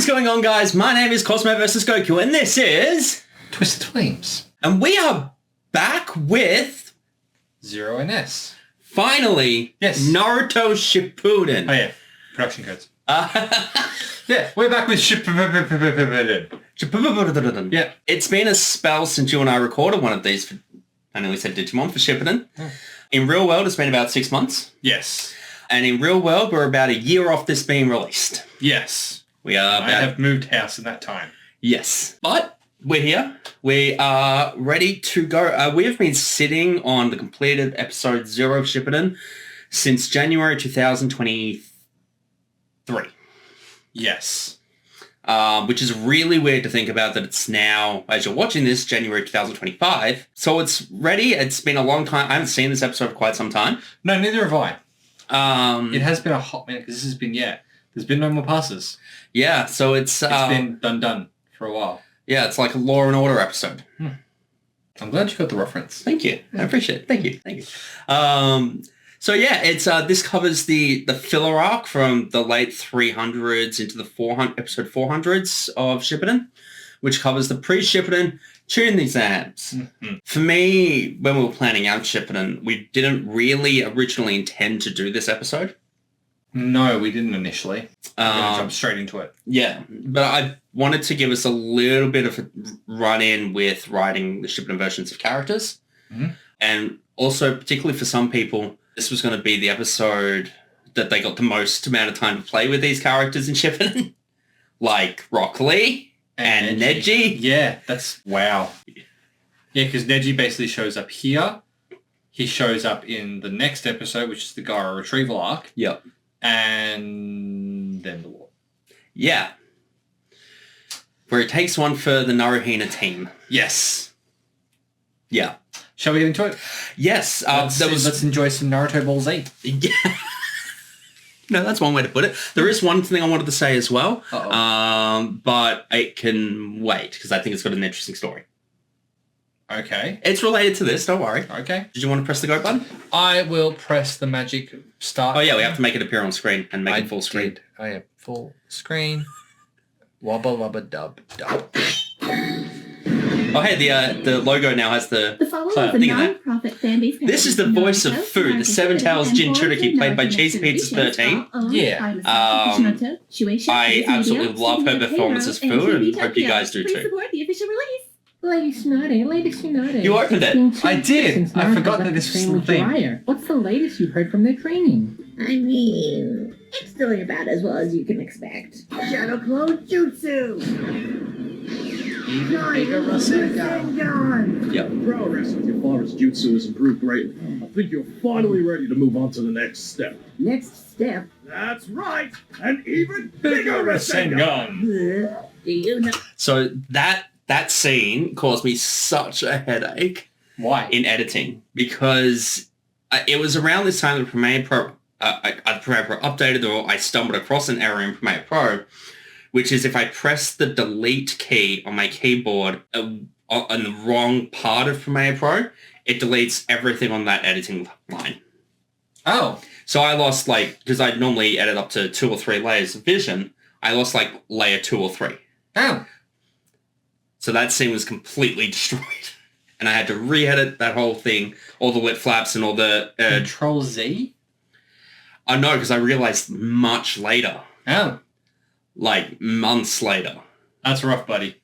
is going on, guys? My name is cosmovsgoku, and this is TwstdFlaems. And we are back with Zero and S. Finally, yes, Naruto Shippuden. Oh yeah, production codes. Yeah, we're back with Shippuden. Yeah, it's been a spell since you and I recorded one of these. I know we said Digimon for Shippuden. Oh. In real world, it's been about 6 months. Yes. And in real world, we're about a year off this being released. Yes. We are. I have moved house in that time. Yes. But we're here. We are ready to go. We have been sitting on the completed episode 0 of Shippuden since January 2023. Yes. Which is really weird to think about that it's now, as you're watching this, January 2025. So it's ready. It's been a long time. I haven't seen this episode for quite some time. No, neither have I. It has been a hot minute because this has been, there's been no more passes. Yeah, so it's been done for a while. Yeah, it's like a Law and Order episode. I'm glad you got the reference. Thank you. I appreciate it. Thank you. So yeah, it's this covers the filler arc from the late 300s into the episode 400s of Shippuden, which covers the pre-Shippuden Chuunin exams. Mm-hmm. For me, when we were planning out Shippuden, we didn't really originally intend to do this episode. No, we didn't initially. We're going to jump straight into it. Yeah, but I wanted to give us a little bit of a run-in with writing the Shippuden versions of characters. Mm-hmm. And also, particularly for some people, this was going to be the episode that they got the most amount of time to play with these characters in Shippuden. Like Rocklee and Neji. Yeah, that's... Wow. Yeah, because Neji basically shows up here. He shows up in the next episode, which is the Gaara retrieval arc. Yep. And then the war. Yeah. Where it takes one for the Naruhina team. Yes. Yeah. Shall we get into it? Yes. Let's enjoy some Naruto Ball Z. Yeah. No, that's one way to put it. There is one thing I wanted to say as well. But it can wait because I think it's got an interesting story. Okay. It's related to this, don't worry. Okay. Did you want to press the go button? I will press the magic start. Oh yeah, we have to make it appear on screen and make it full screen. I have full screen. Wubba lubba dub dub. Oh hey, the logo now has the following is a non-profit fan-based. This is the voice of Fu, the Seven Tails Jin Churiki, played by Cheesy Pizza 13. Yeah. I absolutely love her performance as Fu and hope you guys do too. Support the official release. Lady Snotty. You opened it. I did. I forgot that this was the thing. Jiraiya. What's the latest you've heard from their training? I mean, it's doing about as well as you can expect. Shadow Clone Jutsu! Rasengan! Yep. Progress with your father's jutsu has improved greatly. I think you're finally ready to move on to the next step. Next step? That's right! An even bigger Rasengan! Do you know? So that scene caused me such a headache. Why? In editing. Because it was around this time that Premiere Pro updated, or I stumbled across an error in Premiere Pro, which is if I press the delete key on my keyboard on the wrong part of Premiere Pro, it deletes everything on that editing line. Oh. So I lost, because I normally edit up to 2 or 3 layers of vision, I lost, layer 2 or 3. Oh. So that scene was completely destroyed. And I had to re-edit that whole thing, all the lip flaps and all the... Control Z? No, because I realized much later. Oh. Months later. That's rough, buddy.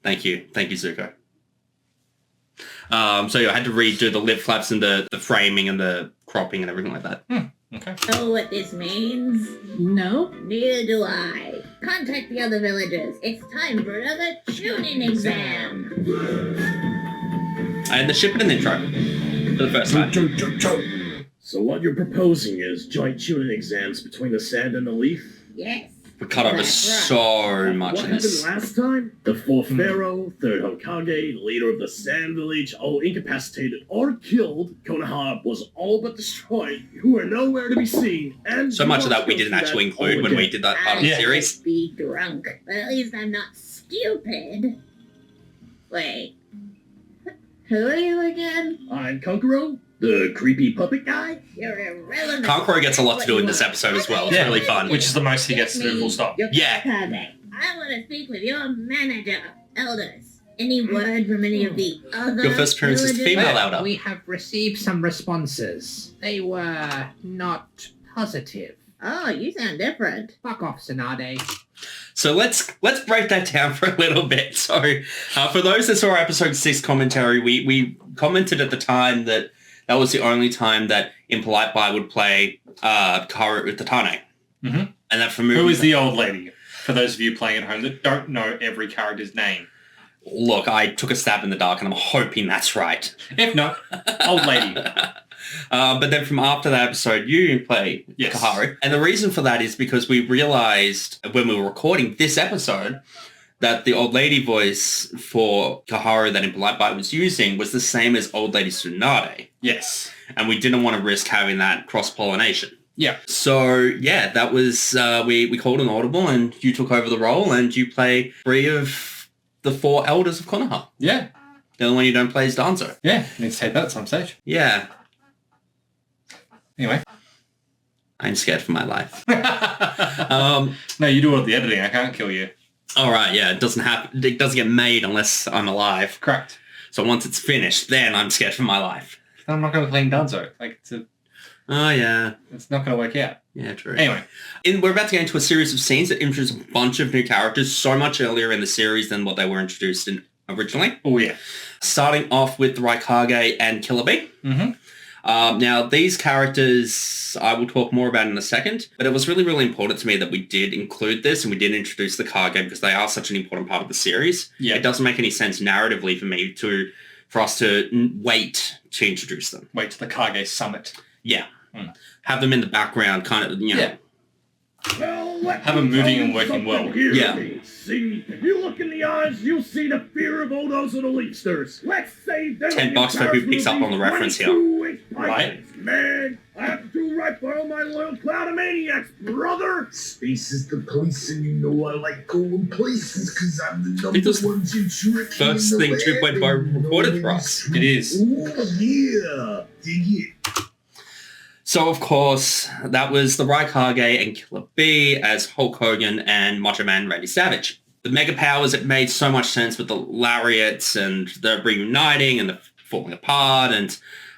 Thank you. Thank you, Zuko. So yeah, I had to redo the lip flaps and the framing and the cropping and everything like that. Okay. Know what this means? No. Neither do I. Contact the other villages. It's time for another Chuunin exam. And the Shippuden intro for the first time. So what you're proposing is joint Chuunin exams between the sand and the leaf? Yes. We cut over so much What in happened this. last time? The fourth pharaoh, third Hokage, leader of the Sand Village, all incapacitated or killed. Konoha was all but destroyed. You are nowhere to be seen. And So much of that we didn't actually include when we did that part of the I series. might be drunk, but at least I'm not stupid. Wait. Who are you again? I'm Kankuro, the creepy puppet guy. You're irrelevant. Kankuro gets a lot to do in this episode as well. It's really fun. Which is the most he gets to do, full stop. Yeah. Hokage. I want to speak with your manager, elders. Any word from any of the other Your first appearance is villagers? female elder. We have received some responses. They were not positive. Oh, you sound different. Fuck off, Tsunade. So let's break that down for a little bit. So for those that saw our episode 6 commentary, we commented at the time that was the only time that impolitebi would play Kaoru Utatane. Mm-hmm. And that for movie... Who is the old lady? For those of you playing at home that don't know every character's name. Look, I took a stab in the dark and I'm hoping that's right. If not, old lady. But then from after that episode, you play Yes. Kaharu. And the reason for that is because we realized when we were recording this episode that the old lady voice for Kaharu that impolitebi was using was the same as old lady Tsunade. Yes. And we didn't want to risk having that cross-pollination. Yeah. So, yeah, that was... we called an audible and you took over the role and you play 3 of the 4 elders of Konoha. Yeah. The only one you don't play is Danzo. Yeah. Need to take that at some stage. Yeah. Anyway. I'm scared for my life. No, you do all the editing. I can't kill you. All right, yeah, it doesn't happen. It doesn't get made unless I'm alive. Correct. So once it's finished, then I'm scared for my life. I'm not going to clean Dunzo. Like, Oh, yeah. it's not going to work out. Yeah, true. Anyway. We're about to get into a series of scenes that introduce a bunch of new characters so much earlier in the series than what they were introduced in originally. Oh, yeah. Starting off with the Raikage and Killer Bee. Mm-hmm. Now, these characters I will talk more about in a second, but it was really, really important to me that we did include this and we did introduce the Kage because they are such an important part of the series. Yeah. It doesn't make any sense narratively for me for us to wait to introduce them. Wait till the Kage summit. Yeah. Hmm. Have them in the background, kind of, you know. Yeah. Well, let Have me them moving tell and you working something well. here, Yeah. me. See, if you look in the eyes, you'll see the fear of Odos and the Leapsters. Let's save them. $10 for who picks up on the reference here. Right. Man, I have to do right by all my loyal cloud of maniacs, brother. Space is the place, and you know I like going places because I'm the number It was the one Jinchuriki first in the thing land, 2.5 and you know recorded it for is us. true. It is. Ooh, yeah. Dig it. So, of course, that was the Raikage and Killer Bee as Hulk Hogan and Macho Man Randy Savage. The mega powers, it made so much sense with the lariats and the reuniting and the falling apart, and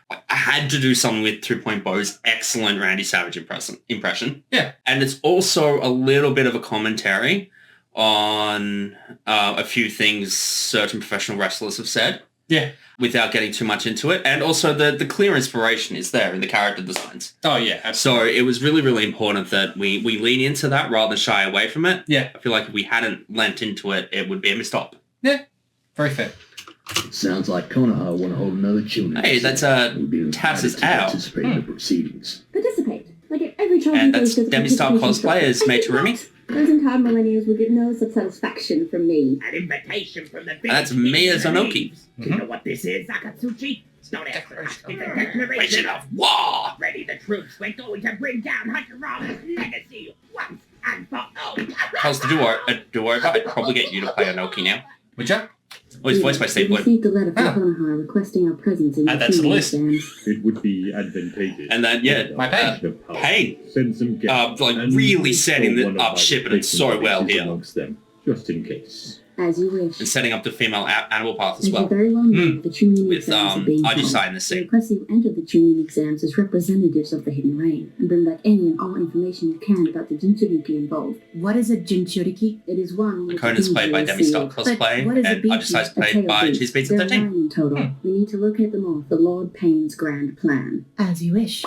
I had to do something with 2.Beau's excellent Randy Savage impression. Yeah. And it's also a little bit of a commentary on a few things certain professional wrestlers have said. Yeah. Without getting too much into it. And also the clear inspiration is there in the character designs. Oh, yeah. Absolutely. So it was really, really important that we lean into that rather than shy away from it. Yeah. I feel like if we hadn't lent into it, it would be a missed op. Yeah. Very fair. Sounds like Konoha want to hold another Chuunin. Hey, that's We'll be Tass is invited to out. participate in the proceedings. Participate. Like every child And who that's goes to the DemiStarCosplay participation as shop. Mate I Rumi. think not. Those entire millennials will get no such satisfaction from me. An invitation from the That's Miya Zanoki. Do you know what this is, Akatsuki? Don't ask for much. It's a declaration of War! ready the troops. We're going to bring down Hashirama's legacy once and for all. How's the do-over? I'd probably get you to play Anoki now. Would ya? Oh, he's voiced by We Steve Wood. received a letter from Ah. Konoha requesting our presence in Add the that to the Chuunin list. exams. It would be advantageous. And then, yeah, My Pain. Pain. Send some guests. Like, and really install setting it one of up my Shippuden so replacement well races here. amongst them, just in case. As you wish. And setting up the female animal path as As you well. very well know, the Chuunin With exams are being held. Ajisai in the We scene. request that you enter the Chuunin exams as representatives of the Hidden Rain, and bring back any and all information you can about the Jinchuriki involved. What is a Jinchuriki? It is one which Conan is played by Deme's sealed. DemiStarCosplay, But what is a and beacon? Ajisai is A played tale by of beasts. Cheese Pizza There are 13. 9 in total. We need to locate them all for Lord Payne's grand plan. As you wish.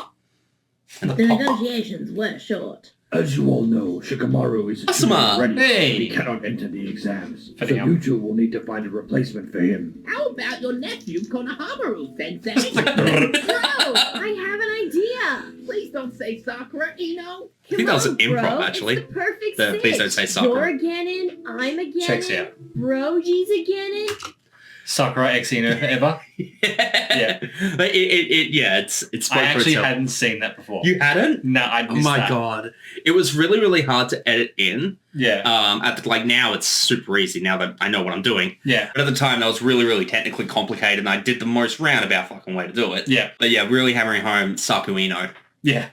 And The the pop-up. negotiations were short. As you all know, Shikamaru is Asuma. ready. Hey. He cannot enter the exams, so Fitting you up. two will need to find a replacement for him. How about your nephew, Konohamaru, Sensei? Bro, I have an idea. Please don't say Sakura, Ino. I think that was an Come on, improv, bro. actually. It's the perfect The sitch. Please Don't Say Sakura. You're a Genin, I'm a Genin. Checks out. Broji's a Genin. Sakura X Ino forever. Yeah. It's I spoke for actually itself. hadn't seen that before. You hadn't? No, I Oh missed my that. god. It was really, really hard to edit in. Yeah. Now it's super easy now that I know what I'm doing. Yeah. But at the time that was really, really technically complicated and I did the most roundabout fucking way to do it. Yeah. But yeah, really hammering home Saku Ino. Yeah.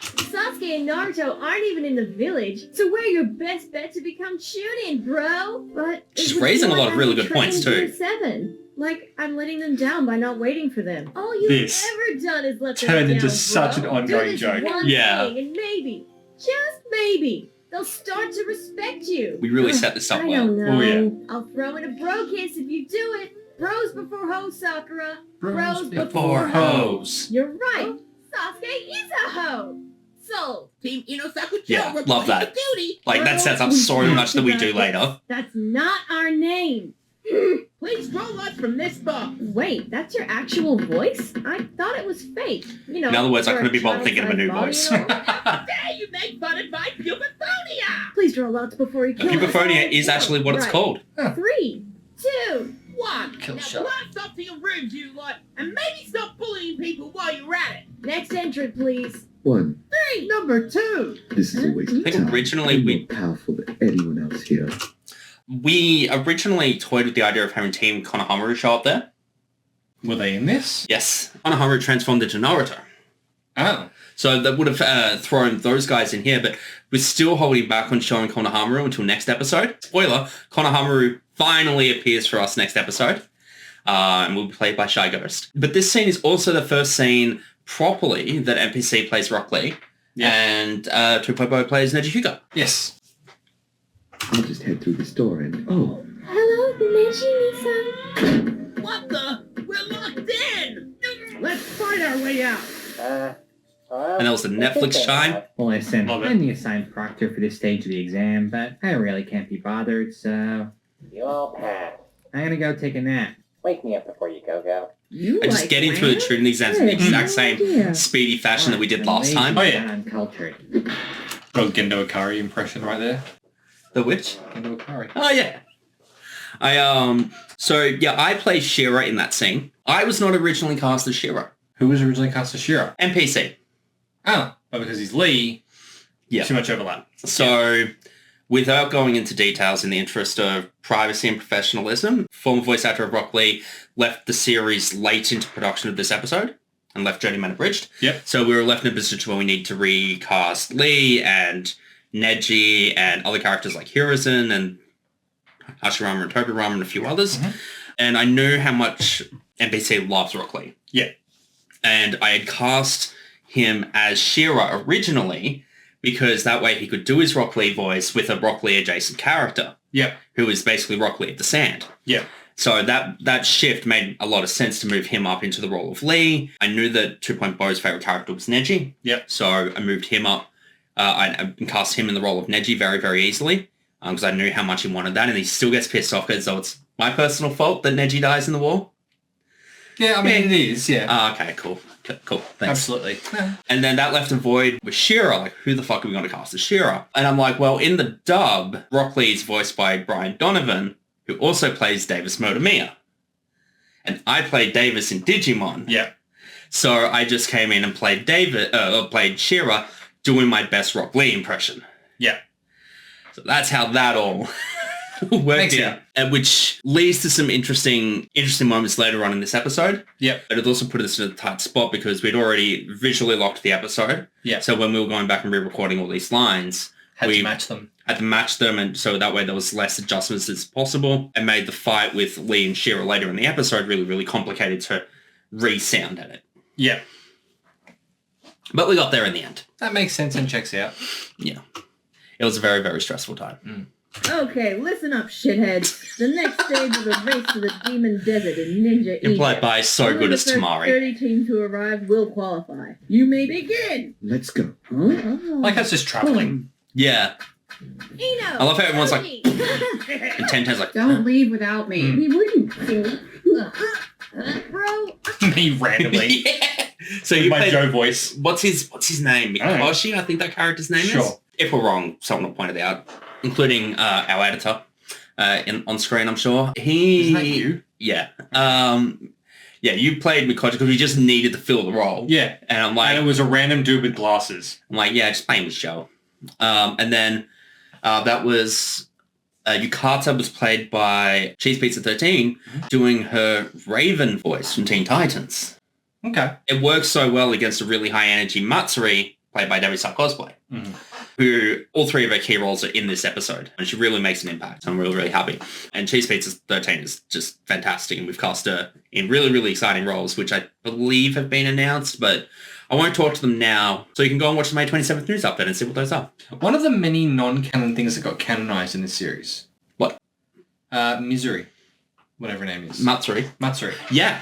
Sasuke and Naruto aren't even in the village, so we're your best bet to become Chuunin, bro. But She's raising a lot of really good points too. 7. Like, I'm letting them down by not waiting for them. All you've This ever done is let them turned down, into bro. such an ongoing Do this joke. one Yeah. thing, and maybe, just maybe, they'll start to respect you. We really set this up I well. don't know. Oh, yeah. I'll throw in a bro kiss if you do it. Bros before hoes, Sakura. Bros Before hoes. You're right. Sasuke is a hoe. Sold. Team Inosaku Yeah, Joe love that. report for duty. Like, that sets up so much that we do later. That's not our name. Please roll us from this box. Wait, that's your actual voice? I thought it was fake. You know. In other words, I for couldn't be bothered thinking of a new child-size voice. body and all. How dare you make fun of my pupithonia? Please draw lots before you kill us. Pupiphonia is actually what it's Right. called. 3, 2. One. Kill now shot. blast off to your rooms, you lot, and maybe stop bullying people while you're at it. Next entrant, please. 1. 3. Number 2. This is a waste of I think time. originally I'm we- more powerful than anyone else here. We originally toyed with the idea of having Team Konohamaru show up there. Were they in this? Yes. Konohamaru transformed into Naruto. Oh. So that would have thrown those guys in here, but we're still holding back on showing Konohamaru until next episode. Spoiler, Konohamaru finally appears for us next episode. And will be played by ShyGhost. But this scene is also the first scene properly that NPC plays Rocklee. Yeah. And TwoPointBeau plays Narutouzumaki. Yes. I'll just head through this door and... Oh, Hello, Neji-san. What the? We're locked in. Let's fight our way out. And that was the Netflix chime. Well, listen, Love it. I'm the assigned proctor for this stage of the exam, but I really can't be bothered, so You all pass. I'm gonna go take a nap. Wake me up before you go. You And just getting through the Chuunin exams in the exact same idea. speedy fashion that we did I'm last lazy time. Oh, yeah. and uncultured. Got a Gendo Akari impression right there. The which? Gendo Akari. Oh yeah. I play Shira in that scene. I was not originally cast as Shira. Who was originally cast as Shira? NPC. Oh, but because he's Lee, Yeah. too much overlap. So, without going into details in the interest of privacy and professionalism, former voice actor of Rocklee left the series late into production of this episode and left Journeyman Abridged. Yep. So we were left in a position where we need to recast Lee and Neji and other characters like Hiruzen and Hashirama and Tobirama and a few others. Mhm. And I knew how much NPC loves Rocklee. Yeah. And I had cast him as Shira originally because that way he could do his Rocklee voice with a Rocklee adjacent character. Yep. Who is basically Rocklee of the Sand. Yep. So that shift made a lot of sense to move him up into the role of Lee. I knew that TwoPointBeau's favourite character was Neji. Yep. So I moved him up. I cast him in the role of Neji very, very easily because I knew how much he wanted that, and he still gets pissed off because it's my personal fault that Neji dies in the war. Yeah, I mean, it is, yeah. Okay, cool. Cool. Thanks. Absolutely. And then that left a void with Shira. Like, who the fuck are we going to cast as Shira? And I'm like, well, in the dub, Rocklee is voiced by Brian Donovan, who also plays Davis Motomiya. And I played Davis in Digimon. Yeah. So I just came in and played played Shira, doing my best Rocklee impression. Yeah. So that's how that all worked Makes out. And which leads to some interesting moments later on in this episode. Yep. But it also put us in a tight spot because we'd already visually locked the episode. Yeah. So when we were going back and re-recording all these lines, Had we to match them. had to match them, and so that way there was less adjustments as possible, and made the fight with Lee and Shira later in the episode really, really complicated to re-sound at it. Yeah. But we got there in the end. That makes sense and checks out. Yeah. It was a very, very stressful time. Okay, listen up, shitheads. The next stage is a race to the Demon Desert in Ninja Implied Egypt. by So Only Good the as first Tamari. 30 teams who arrive will qualify. You may begin. let's go. Huh? Like that's just traveling. Yeah. Eno, I love how everyone's like- Cody. And Tenten's like, Don't leave without me. We wouldn't. Bro, Me randomly. yeah. So With you my played, Joe voice. what's his name? I don't know. Mikoshi, I think that character's name is. Sure. If we're wrong, someone will point it out, including our editor on screen, I'm sure. Isn't that you? Yeah. Yeah, you played Mikoshi because we just needed to fill the role. Yeah. And I'm And like, it was a random dude with glasses. yeah, just playing with Joe. And then that was Yukata was played by Cheese Pizza 13 doing her Raven voice from Teen Titans. Okay. It works so well against a really high energy Matsuri played by DemiStarCosplay, who all three of her key roles are in this episode. And she really makes an impact. I'm really, really happy. And Cheese Pizza 13 is just fantastic. And we've cast her in really, really exciting roles, which I believe have been announced, but I won't talk to them now. So you can go and watch the May 27th news update and see what those are. One of the many non-canon things that got canonized in this series. What? Misery. Whatever her name is. Matsuri. Yeah.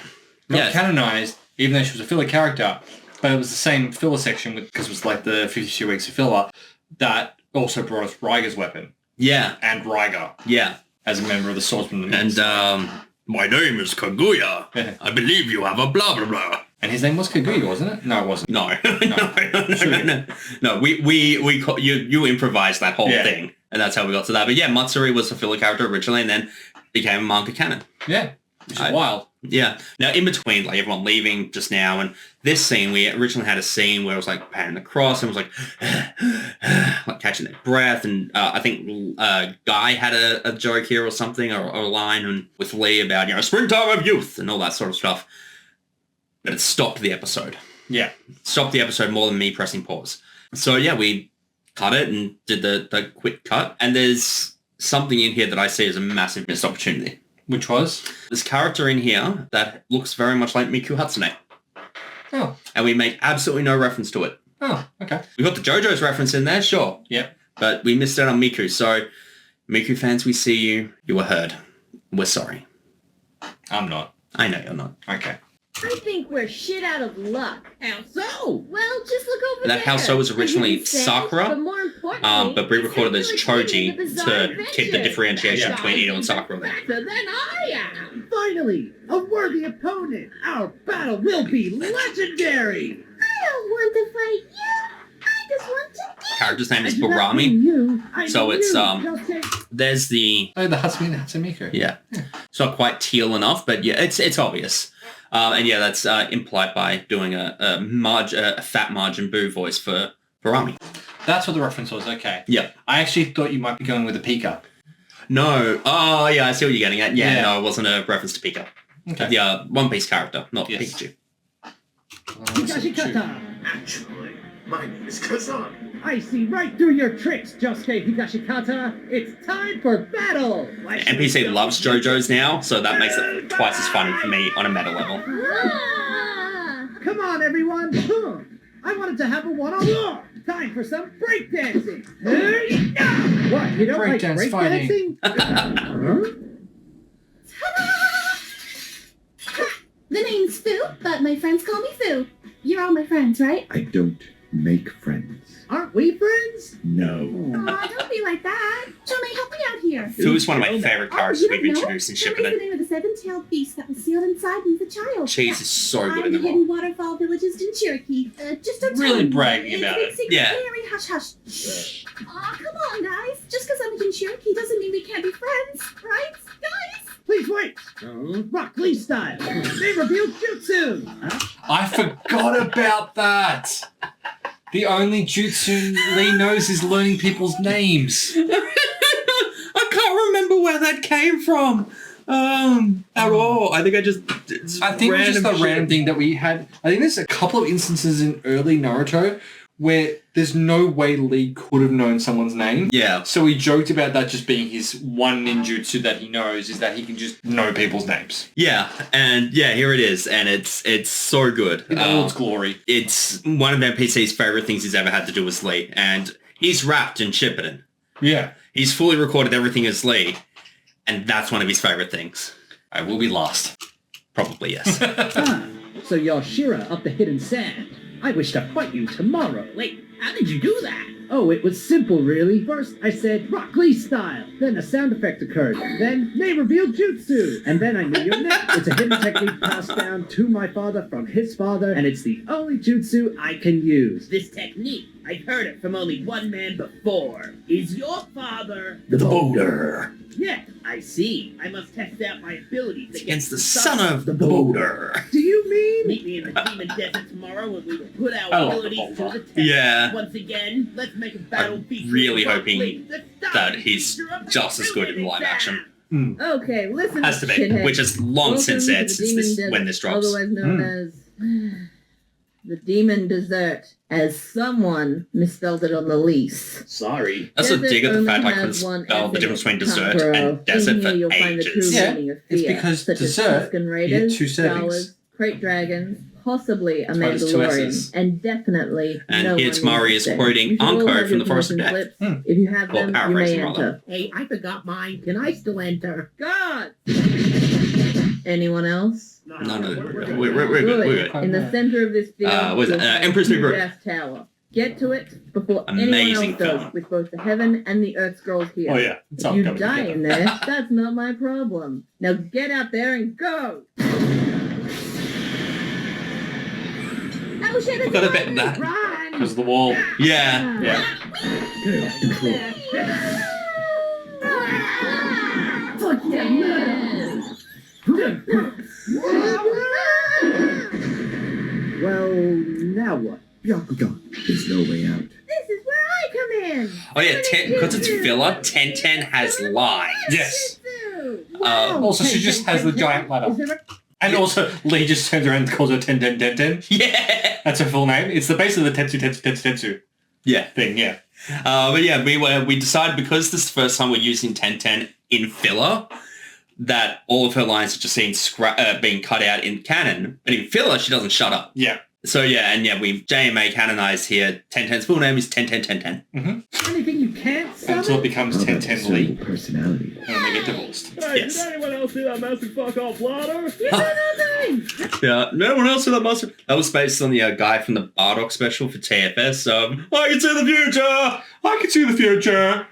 Got canonized, even though she was a filler character. But it was the same filler section, because it was like the 52 weeks of filler, that also brought us Raiga's weapon. Yeah. And Raiga. Yeah. As a member of the Swordsman. And, my name is Kaguya. I believe you have a blah, blah, blah. And his name was Kaguya, wasn't it? No, it wasn't. No. No, we call, you improvised that whole thing. And that's how we got to that. But yeah, Matsuri was a filler character originally and then became a manga canon. Yeah. Which is wild. Yeah. Now, in between, like, everyone leaving just now, and this scene, we originally had a scene where it was, like, panning across, and it was, like catching their breath, and I think Guy had a joke here or something, or a line and with Lee about, springtime of youth, and all that sort of stuff. But it stopped the episode. Yeah. Stopped the episode more than me pressing pause. So, yeah, we cut it and did the quick cut, and there's something in here that I see as a massive missed opportunity. Which was? This character in here that looks very much like Miku Hatsune. Oh. And we make absolutely no reference to it. Oh, okay. We got the JoJo's reference in there, sure. Yep. But we missed out on Miku. So, Miku fans, we see you. You were heard. We're sorry. I'm not. I know you're not. Okay. I think we're shit out of luck. How so? Well, just look over there. That how so was originally You said, Sakura, but more importantly, but we recorded as it's like Choji the bizarre to keep the adventure. differentiation Yeah. between Ino and Sakura. Better than I am. Finally, a worthy opponent. Our battle will be legendary. I don't want to fight you. I just want to Character's name is I do not Barami. mean you. I So mean it's, you, Jose. There's the... Oh, the Hatsune Miku. Yeah. It's not quite teal enough, but yeah, it's obvious. And yeah, that's implied by doing a fat margin boo voice for Barami. That's what the reference was, okay. Yeah. I actually thought you might be going with a Pika. No. Oh, yeah, I see what you're getting at. Yeah, Yeah. no, it wasn't a reference to Pika. Okay. The One Piece character, not Yes. Pikachu. Higashikata. Actually, my name is Kazan. I see right through your tricks, Josuke Higashikata. It's time for battle. Why should we NPC go loves with JoJo's now, so that makes it twice as funny for me on a meta level. Ah! Come on, everyone. Huh. I wanted to have a one-on-one. Time for some breakdancing. What, you don't like Breakdance breakdancing? The name's Fu, but my friends call me Fu. You're all my friends, right? I don't make friends. Aren't we friends? No. Aw, don't be like that. Johnny, help me out here. Fu's one of my favorite Oh, characters you we've don't know? introduced in Johnny's the Shippuden. name of the seven-tailed beast that was sealed inside me as a child. Cheese is so good I'm in the the hidden role. waterfall village's Jinchuriki. Just don't tell Really anyone. bragging It's about a it. big secret. Yeah. Very hush hush. Shh. Aw, come on, guys. Just because I'm a Jinchuriki doesn't mean we can't be friends, right, guys? Please wait. Rocklee style. They reveal jutsu. I forgot about that. The only jutsu Lee knows is learning people's names. I can't remember where that came from. At all. I think I think it's just a random thing that we had. I think there's a couple of instances in early Naruto where there's no way Lee could have known someone's name. Yeah. So he joked about that just being his one ninjutsu that he knows is that he can just know people's names. Yeah, and yeah, here it is, and it's so good. In all its glory. It's one of NPC's favorite things he's ever had to do with Lee, and he's rapped in Shippuden. Yeah. He's fully recorded everything as Lee, and that's one of his favorite things. I will be last. Probably, yes. So you're Shira of the Hidden Sand. I wish to fight you tomorrow. Wait, how did you do that? Oh, it was simple, really. First, I said Rocklee style. Then a sound effect occurred. Then they revealed jutsu. And then I knew your name. It's a hidden technique passed down to my father from his father, and it's the only jutsu I can use. This technique, I've heard it from only one man before. Is your father The boulder. Yeah, I see. I must test out my abilities Against the son of the boulder. Do you mean? Meet me in the Demon Desert tomorrow when we will put our Oh, abilities to the test. yeah. Once again, let's make a battle I'm feature really of hoping Rocklee, the that starring he's feature of the just as good in Shippuden live action. Okay, listen, Has to be, shithead. which is long Welcome since to said the since Demon this Desert, when this drops. Otherwise known as the demon dessert, as someone misspelled it on the lease. Sorry. That's a Desert dig at the only fact I has couldn't one spell the F in difference it, between dessert Kankuro. and desert In here for you'll find the true ages. Yeah, meaning of it's fear, because such dessert, as Tusken you Raiders, get 2 servings. Jawas, Crate Dragons, possibly a That's why there's 2 Mandalorian, S's. and definitely And no here one Tamari needs is to quoting You should all Anko have from your the Forest of permission Death. slips. If you have Well, them, you paraphrasing, may rather. enter. Hey, I forgot mine. Can I still enter? God! Anyone else? None of it. We're good. In the center of this field, what is it? you'll find Emperor's New the Groove. Death Tower. Get to it before Amazing anyone else film. does, with both the heaven and the earth scrolls here. Oh yeah, it's If all you coming die together. in there, that's not my problem. Now get out there and go! Oh shit, it's Forgot about that. Run! Because of the wall. Yeah. Yeah. Fuck yeah! Well, now what? Byakugan, there's no way out. This is where I come in! Oh yeah, because it's filler, 1010 has lines. Yes. Wow. Also, she just has the giant ladder. Is there a And also, Lee just turns around and calls her 10 10 10 10. Yeah. That's her full name. It's the base of the Tetsu Tetsu Tetsu Tetsu Yeah. thing, yeah. But yeah, we decided because this is the first time we're using 1010 in filler, that all of her lines are just being cut out in canon. But in filler, she doesn't shut up. Yeah. So yeah, and yeah, we've JMA canonized here. 1010's full name is 10101010. Anything you can't summon? Until it becomes How 10 about 10 Lee. cerebral personality? And they get divorced. Hey, Yes. did anyone else see that massive fuck off ladder? Yeah, no one else in that mustard. That was based on the guy from the Bardock special for TFS. I can see the future. I can see the future.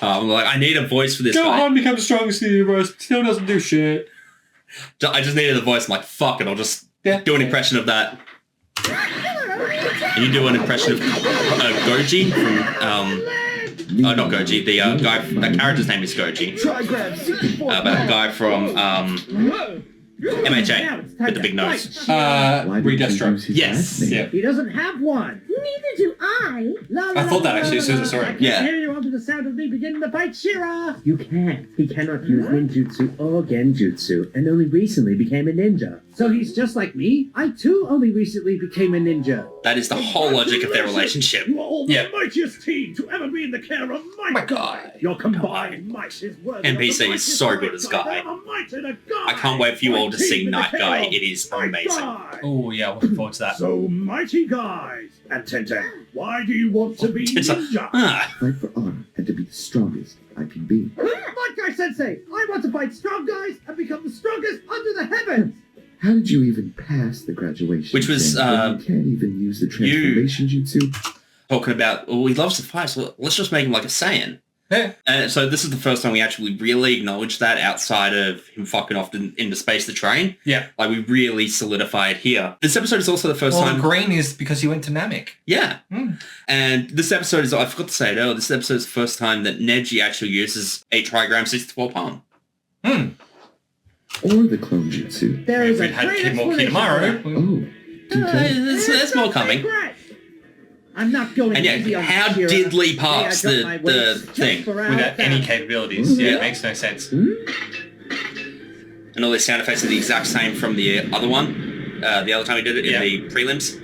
I'm like, I need a voice for this guy. Gohan becomes the strongest in the universe. Still doesn't do shit. I just needed a voice. I'm like, fuck it, I'll just do an impression of that. And you do an impression of Goji from, not Goji, the guy, that character's name is Goji. But the guy from MHA with the big nose. Why did you Redestro. use his Yes. last name? Yeah. He doesn't have one. Neither do I. I thought that actually as soon as I saw I it. can't Yeah. hear you under the sound of me beginning to fight Shira. You can't. He cannot use ninjutsu or genjutsu, and only recently became a ninja. So he's just like me. I too only recently became a ninja. That is the whole logic of their relationship. You are all Yeah. the mightiest team to ever be in the care of my guy. Your combined might is worthy of the NPC is mightiest so Night good as Guy Guy. ever mighted a guy. I can't wait for you all to My see team in the Night care Guy. of It is my amazing. guy. Oh, yeah, looking forward to that. So, mighty guys, and Tenten, why do you want to be It's like, ninja? Fight for honor and to be the strongest I can be. Like Guy Sensei, I want to fight strong guys and become the strongest under the heavens. How did you even pass the graduation? Which was, exam when you can't even use the transformation jutsu. Talking about, well, he loves to fight, so let's just make him like a Saiyan. Yeah. And so this is the first time we actually really acknowledged that outside of him fucking off into space the train. Yeah. Like, we really solidified here. This episode is also the first Well, time... green is because he went to Namek. Yeah. Mm. And this episode is, I forgot to say it earlier, this episode is the first time that Neji actually uses 8 trigram 64 palm. Hmm. Or the clone jutsu. There If is a we'd had great Kim or explanation for that. Kimaru. Oh. There's more coming. I'm not going And easy yeah, on how Shira. did Lee Hey, pass I got my the weights thing? just around Without any that. capabilities. Yeah, Yeah. it makes no sense. And all these sound effects are the exact same from the other one, the other time we did it in Yeah. the prelims.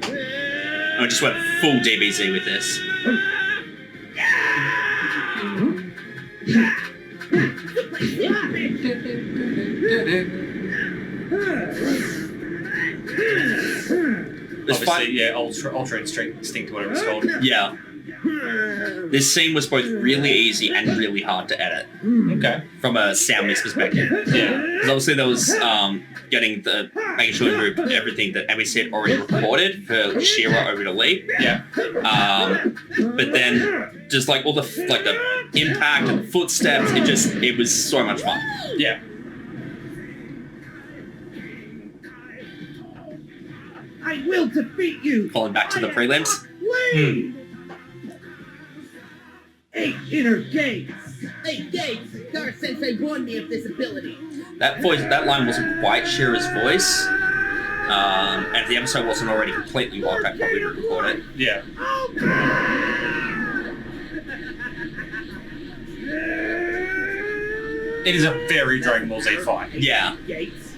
And we just went full DBZ with this. This Obviously, fight, yeah, ultra instinct, whatever it's called. yeah. This scene was both really easy and really hard to edit Okay. from a sound mix perspective. Yeah. Because obviously there was making sure we moved everything that NBC had already recorded for Shira over to Lee. Yeah. But then just like all the the impact and the footsteps, it was so much fun. Yeah. I will defeat you. Calling back to the prelims. Lee! 8 inner gates. 8 gates! Gar Sensei warned me of this ability. That line wasn't quite Shira's voice. And if the episode wasn't already completely locked, I probably would record it. Yeah. It is a very Dragon Ball Z fight. Yeah. Gates.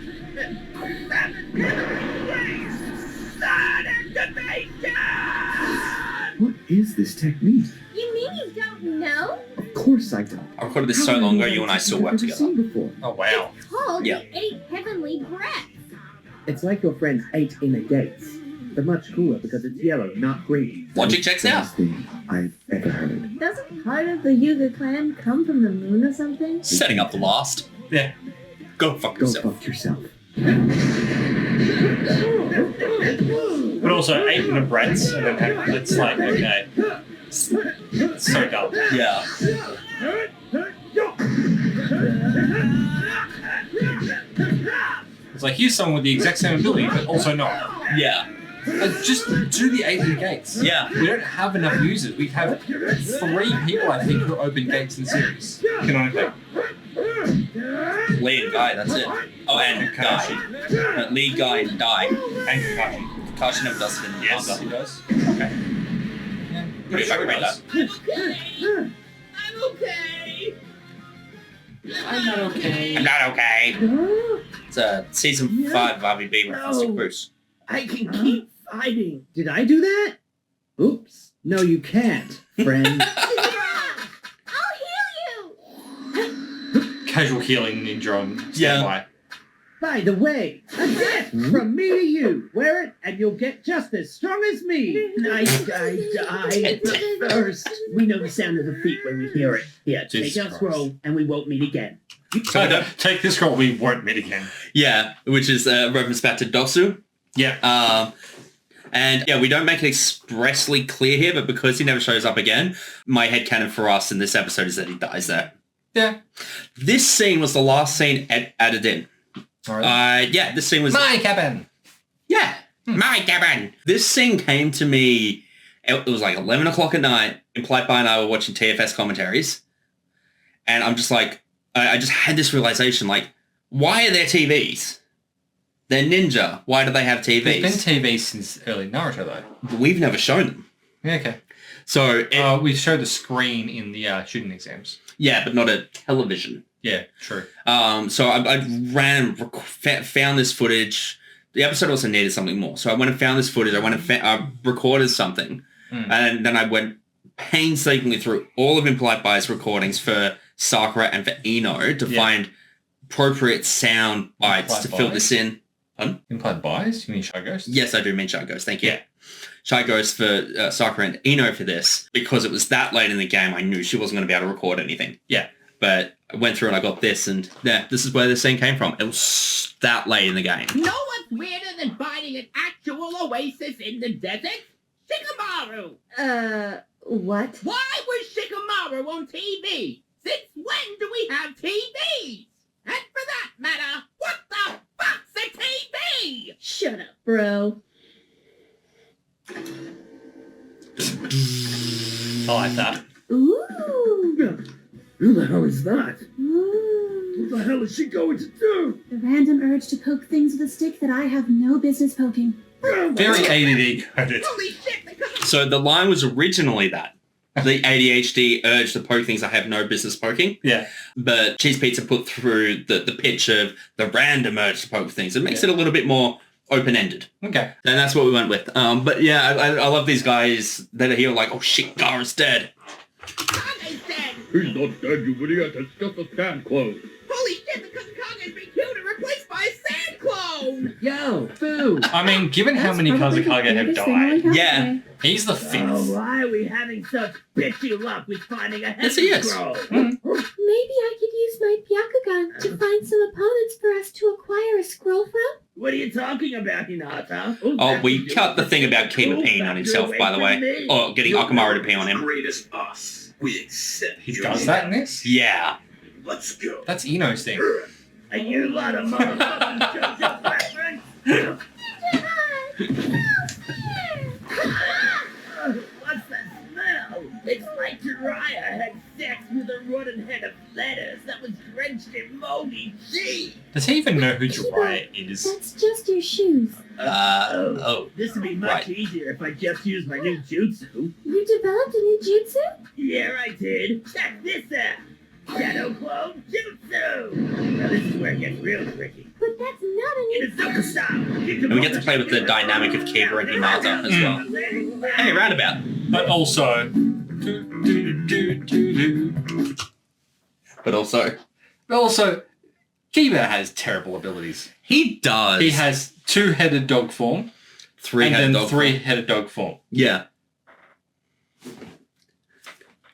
is this technique? You mean you don't know? Of course I don't. I recorded this so long ago, you and I still work together. Before. Oh, wow. It's called Yeah. the 8 Heavenly Breaths. It's like your friend's 8 inner gates. But much cooler because it's yellow, not green. Logic checks out. Best thing I've ever heard. Doesn't part of the Hyuuga clan come from the moon or something? Setting up the last. Yeah. Go fuck Go yourself. fuck yourself. But also 8 in the breaths, and then it's like, okay. It's so dumb. Yeah. It's like, here's someone with the exact same ability, but also not. Yeah. Just do the 8 in gates. Yeah. We don't have enough users. We have 3 people, I think, who open gates in the series. Canonically. Lee and Guy, that's it. Oh, and Guy. No, Lee, Guy, and Die. And Kakashi. Kakashi never does it in the Yes, manga. he does. Okay. Yeah. Pretty sure he does. I'm okay. I'm not okay. I'm not okay. It's a season 5 of RVB reference to Bruce. I can keep fighting. Did I do that? Oops. No, you can't, friend. I'll heal you! Casual healing ninja on standby. By the way, a gift from me to you. Wear it and you'll get just as strong as me. Nice guy died. But first, we know the sound of defeat when we hear it. Here, Jesus take our Christ. scroll and we won't meet again. So take this scroll, we won't meet again. Yeah, which is reference back to Dosu. Yeah. And yeah, we don't make it expressly clear here, but because he never shows up again, my headcanon for us in this episode is that he dies there. Yeah. This scene was the last scene added in. Alright. Yeah, this scene was... My cabin! Yeah, my cabin! This scene came to me, it was like 11 o'clock at night, impolitebi and I were watching TFS commentaries, and I'm just like, I just had this realization, like, why are there TVs? They're ninja. Why do they have TVs? There's been TV since early Naruto, though. We've never shown them. Yeah, okay. So... we showed the screen in the shooting exams. Yeah, but not a television. Yeah, true. So I ran and found this footage. The episode also needed something more. So I went and found this footage. I went and recorded something. And then I went painstakingly through all of impolitebi's recordings for Sakura and for Ino to find appropriate sound bites to fill this in. Implied bias? You mean ShyGhost? Yes, I do mean ShyGhost. Thank you. Yeah. ShyGhost for Sakura and Ino for this. Because it was that late in the game, I knew she wasn't going to be able to record anything. Yeah. But I went through and I got this, and yeah, this is where the scene came from. It was that late in the game. You know what's weirder than finding an actual oasis in the desert? Shikamaru! What? Why was Shikamaru on TV? Since when do we have TVs? And for that matter, what the fuck's a TV? Shut up, bro. I like that. Ooh. Who the hell is that? Ooh. What the hell is she going to do? The random urge to poke things with a stick that I have no business poking. Very ADD coded. Holy shit! So the line was originally that. The ADHD urge to poke things I have no business poking. Yeah. But Cheese Pizza put through the pitch of the random urge to poke things. It makes it a little bit more open-ended. Okay. And that's what we went with. But yeah, I love these guys that are here like, oh shit, Gaara's dead. Kage's dead! He's not dead, you idiot. That's just a sand clone. Holy shit, because Kage's been killed and replaced by a sand clone! Yo, boo. I mean, given how many Kazakage have died, Yeah. he's the 5th. Oh, why are we having such bitchy luck with finding a Yes, he heavy is. scroll? Maybe I could use my Byakugan to find some opponents for us to acquire a scroll from? What are you talking about, Hinata? Oh, we cut the thing about Kima peeing on himself, by the way. Or getting Akamaru to pee on him. Great as us. We accept He does that in this? Yeah. Let's go. That's Ino's thing. Are you lot of motherfucking children reference? What's that smell? It's like Jiraiya had sex with a rotten head of lettuce that was drenched in moldy cheese. Does he even know who Jiraiya is? That's just your shoes. This would be much Right. easier if I just used my new jutsu. You developed a new jutsu? Yeah, I did. Check this out. Shadow Clone Jutsu! Now this is where it gets real tricky. But that's not a new... Inozuka style! And we get to play with the dynamic of Kiba and Hinata as well. Hey, roundabout. But also... But also... Kiba has terrible abilities. He does. He has two-headed dog form. Three-headed dog form. Yeah.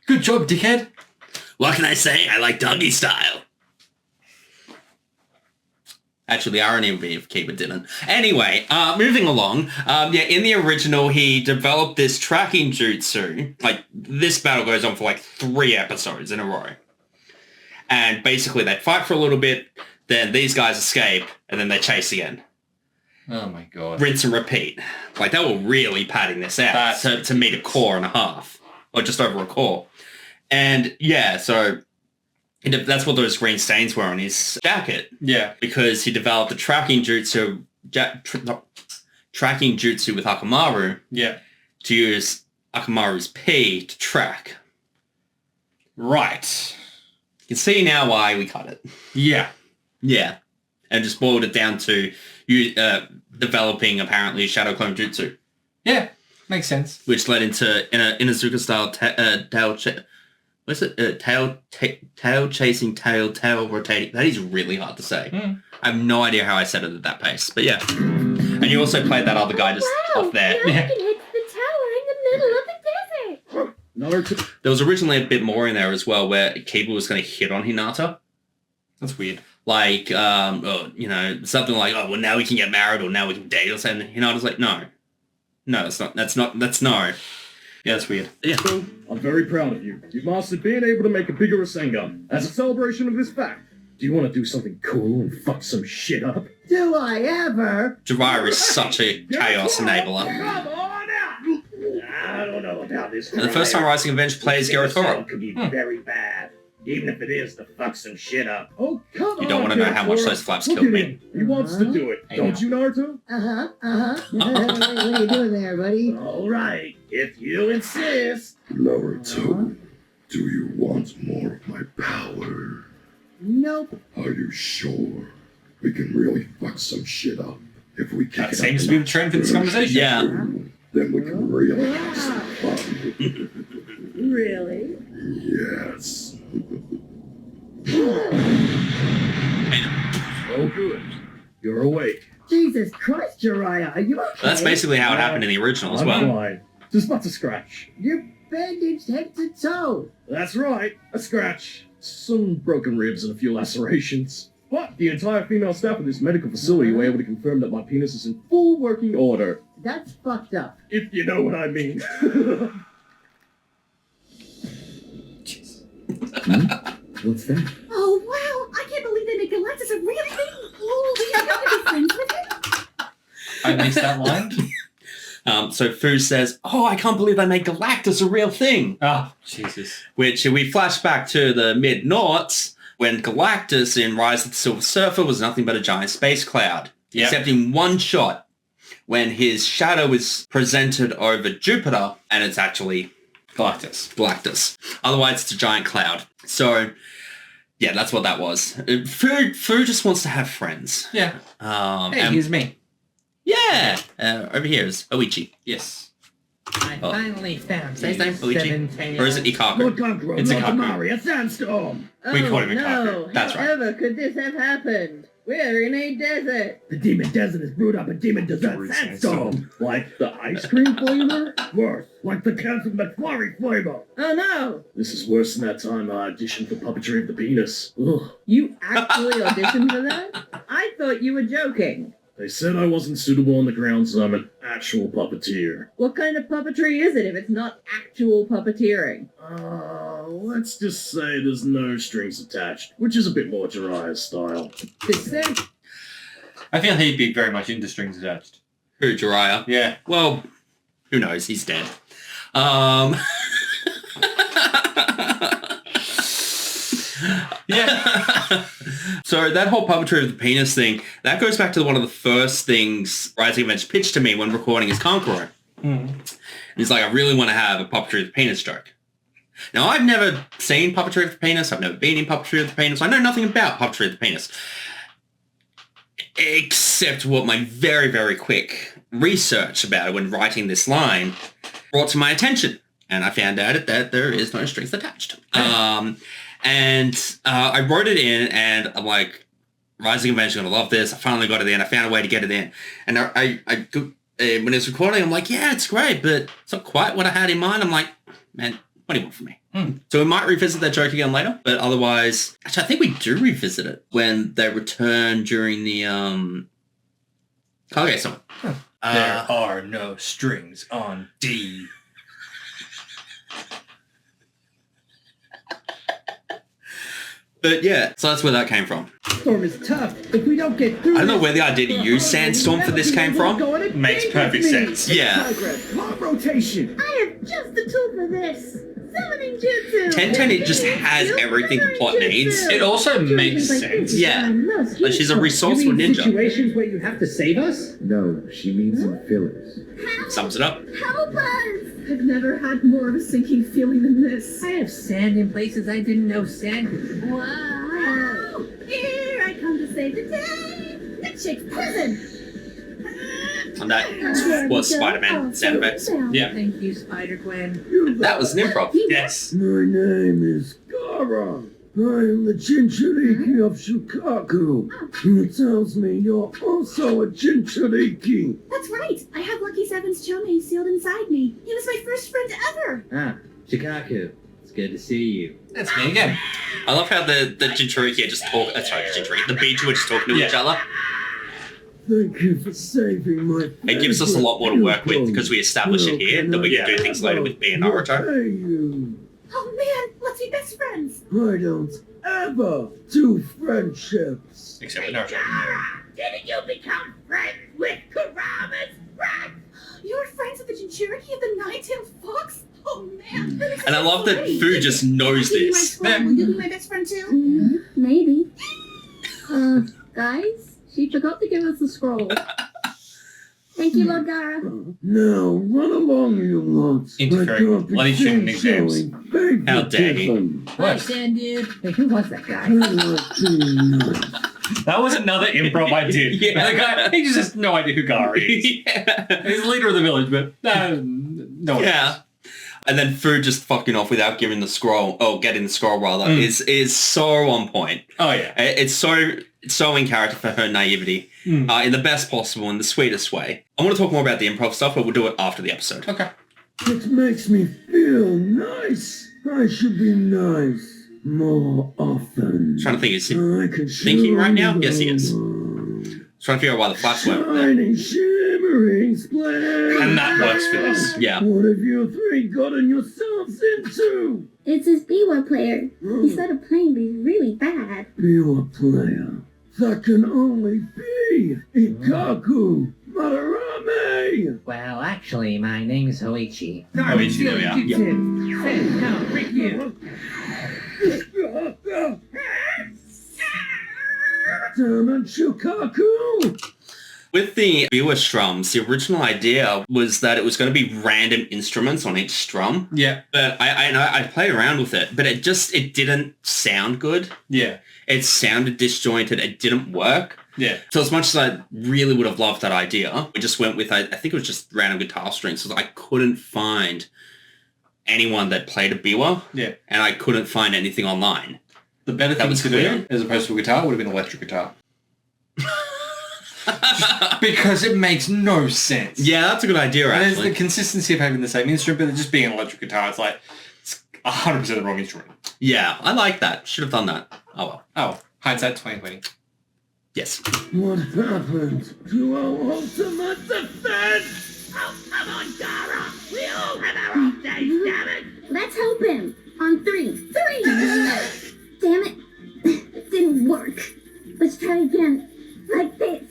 Good job, dickhead. What can I say? I like doggy style. Actually, the irony would be if Kiba didn't. Anyway, moving along. In the original, he developed this tracking jutsu. Like, this battle goes on for like 3 episodes in a row. And basically, they fight for a little bit, then these guys escape, and then they chase again. Oh my god. Rinse and repeat. Like, they were really padding this out to meet a core and a half. Or just over a core. And, yeah, so... that's what those green stains were on his jacket. Yeah. Because he developed a tracking jutsu with Akamaru. Yeah. To use Akamaru's P to track. Right. You can see now why we cut it. Yeah. Yeah. And just boiled it down to you developing, apparently, Shadow Clone Jutsu. Yeah. Makes sense. Which led into Inazuka style tail chasing, tail rotating. That is really hard to say. I have no idea how I said it at that pace. But yeah. And you also played that other guy just off there. Yeah. Can hit the tower in the middle of the desert. There was originally a bit more in there as well where Kiba was going to hit on Hinata. That's weird. Like, something like, oh, well, now we can get married or now we can date or something. Hinata's like, no. No, that's no. Yeah, that's weird. Yeah. I'm very proud of you. You've mastered being able to make a bigger Rasengan. As a celebration of this fact, do you want to do something cool and fuck some shit up? Do I ever? Jiraiya is such a chaos enabler. Come on out! I don't know about this. And the first time RisingAvenged plays Garatoro. Could be very bad. Even if it is to fuck some shit up. Oh, come on! You don't want to know how much those flaps killed me. He wants to do it. Don't you, Naruto? What are you doing there, buddy? All right, if you insist. Naruto, do you want more of my power? Nope. Are you sure? We can really fuck some shit up if we kick That it seems up to be the trend for this conversation. Yeah. Then we can really have some fun. Really? Yes. Oh, good. You're awake. Jesus Christ, Jiraiya, are you okay? That's basically how it happened in the original as I'm well. fine. Just about a scratch. You're bandaged head to toe. That's right, a scratch. Some broken ribs and a few lacerations. But the entire female staff of this medical facility were able to confirm that my penis is in full working order. That's fucked up. If you know what I mean. What's that? Oh, wow! I can't believe they make Galactus a real thing! Oh, we are going to be friends with him? I missed that line. So Fu says, oh, I can't believe they made Galactus a real thing. Oh, Jesus. Which we flash back to the mid-noughts when Galactus in Rise of the Silver Surfer was nothing but a giant space cloud. Yep. Except in one shot when his shadow is presented over Jupiter and it's actually Galactus. Otherwise, it's a giant cloud. So, yeah, that's what that was. Fu just wants to have friends. Yeah. And here's me. Yeah. Over here is Oichi. Yes. I finally found Say his name, Oichi? Oichi. Or is it Ikaku? Look, Gagro, It's a not Gagro. Mari, a sandstorm. We call him a no. Ikaku. That's right. However could this have happened? We're in a desert. The demon desert has brewed up a demon desert sandstorm. Like the ice cream flavor? Worse, like the Captain McFlurry flavor. Oh no! This is worse than that time I auditioned for Puppetry of the Penis. Ugh. You actually auditioned for that? I thought you were joking. They said I wasn't suitable on the grounds I'm an actual puppeteer. What kind of puppetry is it if it's not actual puppeteering? Let's just say there's no strings attached, which is a bit more Jiraiya's style. I feel he'd be very much into strings attached. Who, Jiraiya? Yeah. Well, who knows? He's dead. Yeah. So that whole puppetry of the penis thing, that goes back to one of the first things RisingAvenged pitched to me when recording his Conqueror. He's like, I really want to have a puppetry of the penis joke. Now, I've never seen puppetry of the penis. I've never been in puppetry of the penis. I know nothing about puppetry of the penis. Except what my very, very quick research about it when writing this line brought to my attention. and I found out that there is no strings attached. And I wrote it in, and I'm like, RisingAvenged is going to love this. I finally got it in. I found a way to get it in. And I when it was recording, I'm like, yeah, it's great, but it's not quite what I had in mind. I'm like, man, what do you want from me? So we might revisit that joke again later, but otherwise, actually, I think we do revisit it when they return during the Hokage song. There are no strings on D. But yeah, so that's where that came from. Storm is tough. If we don't get through, I don't know where the idea to use Sandstorm for this came from. Makes perfect sense. Yeah. Palm rotation. I have just the tool for this. Summoning jutsu. 1010, it just has everything the plot needs. It also makes sense. Yeah. Like she's a resourceful ninja. Situations where you have to save us? No, she means in fillers. Sums it up. Help us! I've never had more of a sinking feeling than this. I have sand in places I didn't know sand could. Wow! Here I come to save the day! The chick's prison! And that was Spider-Man sound effects. Yeah. Thank you, Spider-Gwen. That was an improv. Yes. My name is Gaara. I am the Jinchuriki of Shukaku. It tells me you're also a Jinchuriki. That's right. I have Lucky Seven's chome sealed inside me. He was my first friend ever. Ah, Shikaku. It's good to see you. That's me again. I love how the Jinchuriki are just talk. Sorry, the Jinchuriki. The Bijou are just talking to each other. Thank you for saving my. It gives us a lot more to work with because we establish it here that we can do things later with Bane and Naruto. Oh man, let's be best friends. I don't ever do friendships. Except with Naruto. Didn't you become friends with Kurama's friend? You're friends with the Jinchuriki of the Nine-Tailed Fox? Oh man. And I love that Fu just knows this. Will you be my best friend too? Maybe. Guys, she forgot to give us the scroll. Thank you, Lord Gaara. Now, run along, you lot. Interfering. Bloody shooting exams. How dare he? Hi, Sand Dude. Hey, who was that guy? That was another improv I did. Yeah. The guy, he just has no idea who Gaara is. Yeah. He's the leader of the village, but no one Yeah. And then Fu just fucking off without giving the scroll, getting the scroll rather, is so on point. Oh yeah. It's so in character for her naivety, in the best possible, in the sweetest way. I want to talk more about the improv stuff, but we'll do it after the episode. Okay. It makes me feel nice. I should be nice more often. Trying to think, is he thinking right now? Yes, he is. Trying to figure out why the flash went there. Shining, shimmering, splendid. And that works for this. Yeah. What have you three gotten yourselves into? It's this Biwa player. He started playing these really bad. You're a player. That can only be Ikaku Madarame. Well, actually, my name's Hoichi. Hoichi, there we are. Jutsu. Say, no, freak you. Damn it, Shukaku! With the Biwa strums, the original idea was that it was going to be random instruments on each strum. Yeah. But I played around with it, but it didn't sound good. Yeah. It sounded disjointed. It didn't work. Yeah. So as much as I really would have loved that idea, we just went with, I think it was just random guitar strings. So I couldn't find anyone that played a biwa. Yeah. And I couldn't find anything online. The better thing to do, as opposed to a guitar, would have been electric guitar. Because it makes no sense. Yeah, that's a good idea, and actually. there's the consistency of having the same instrument, but just being an electric guitar, it's like, it's 100% the wrong instrument. Yeah, I like that. Should have done that. Oh well. Oh, hindsight 2020. Yes. What happened to our ultimate defense? Oh, come on, Gaara! We all have our off days, damn it! Let's help him. On 3. 3! Damn it. It didn't work. Let's try again. Like this.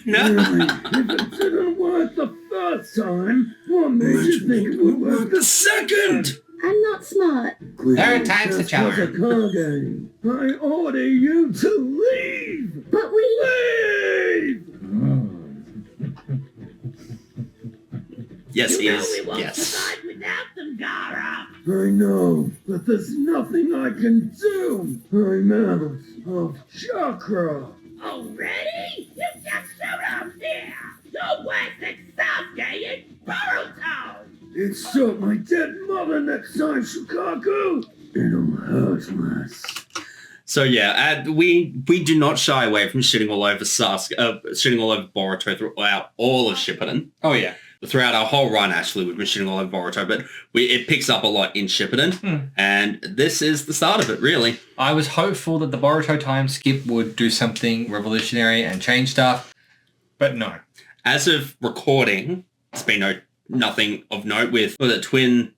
No. Really? If it didn't work the first time, what made you think it would work the second? I'm not smart. Third time's the charm. Hokage, I order you to leave! But we... Leave! Yes, he You know is. we won't Yes. survive without them, Gaara! I know, but there's nothing I can do. I'm out of chakra. Already? You just showed up here! You're worse than Sasuke in Boruto! It's so my dead mother next time, Shukaku! It'll hurt less. So yeah, we do not shy away from shitting all over shitting all over Boruto throughout all of Shippuden. Oh yeah. Throughout our whole run, actually, we've been shitting all over Boruto, but it picks up a lot in Shippuden, and this is the start of it, really. I was hopeful that the Boruto time skip would do something revolutionary and change stuff, but no. As of recording, it's been nothing of note with the twin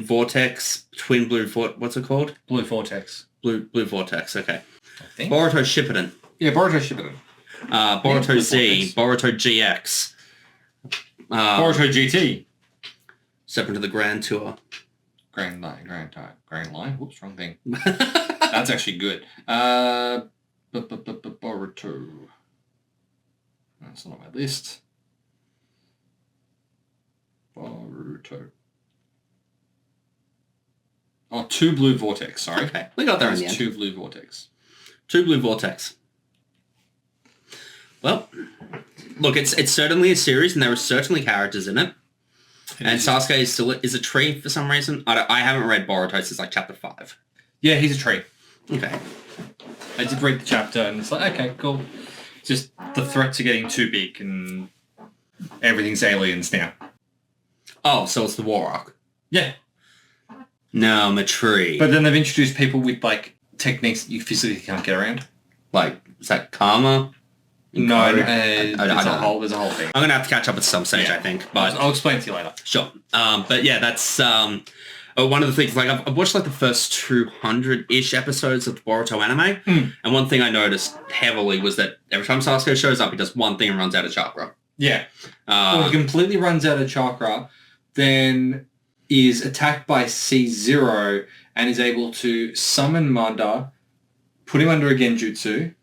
vortex, twin blue what's it called? Blue vortex. Blue vortex. Okay. I think. Boruto Shippuden. Yeah, Boruto Shippuden. Boruto Z. Boruto GX. Boruto GT. Step into the Grand Tour. Grand Line. Whoops, wrong thing. That's actually good. Boruto. That's not on my list. Boruto. Oh, 2 blue vortex, sorry. Okay, we got there in the end. 2 blue vortex. 2 blue vortex. Well, look, it's certainly a series, and there are certainly characters in it. And Sasuke is a tree for some reason. I haven't read Boruto since like chapter 5. Yeah, he's a tree. Okay. I did read the chapter, and it's like, okay, cool. Just the threats are getting too big, and everything's aliens now. Oh, so it's the war arc. Yeah. No, I'm a tree. But then they've introduced people with, like, techniques that you physically can't get around. Like, is that karma? No, there's a whole thing. I'm going to have to catch up at some stage, I think. But I'll explain it to you later. Sure. But yeah, that's one of the things. Like, I've watched like the first 200-ish episodes of the Boruto anime, and one thing I noticed heavily was that every time Sasuke shows up, he does one thing and runs out of chakra. Yeah. Well, he completely runs out of chakra, then is attacked by C0 and is able to summon Manda, put him under a genjutsu,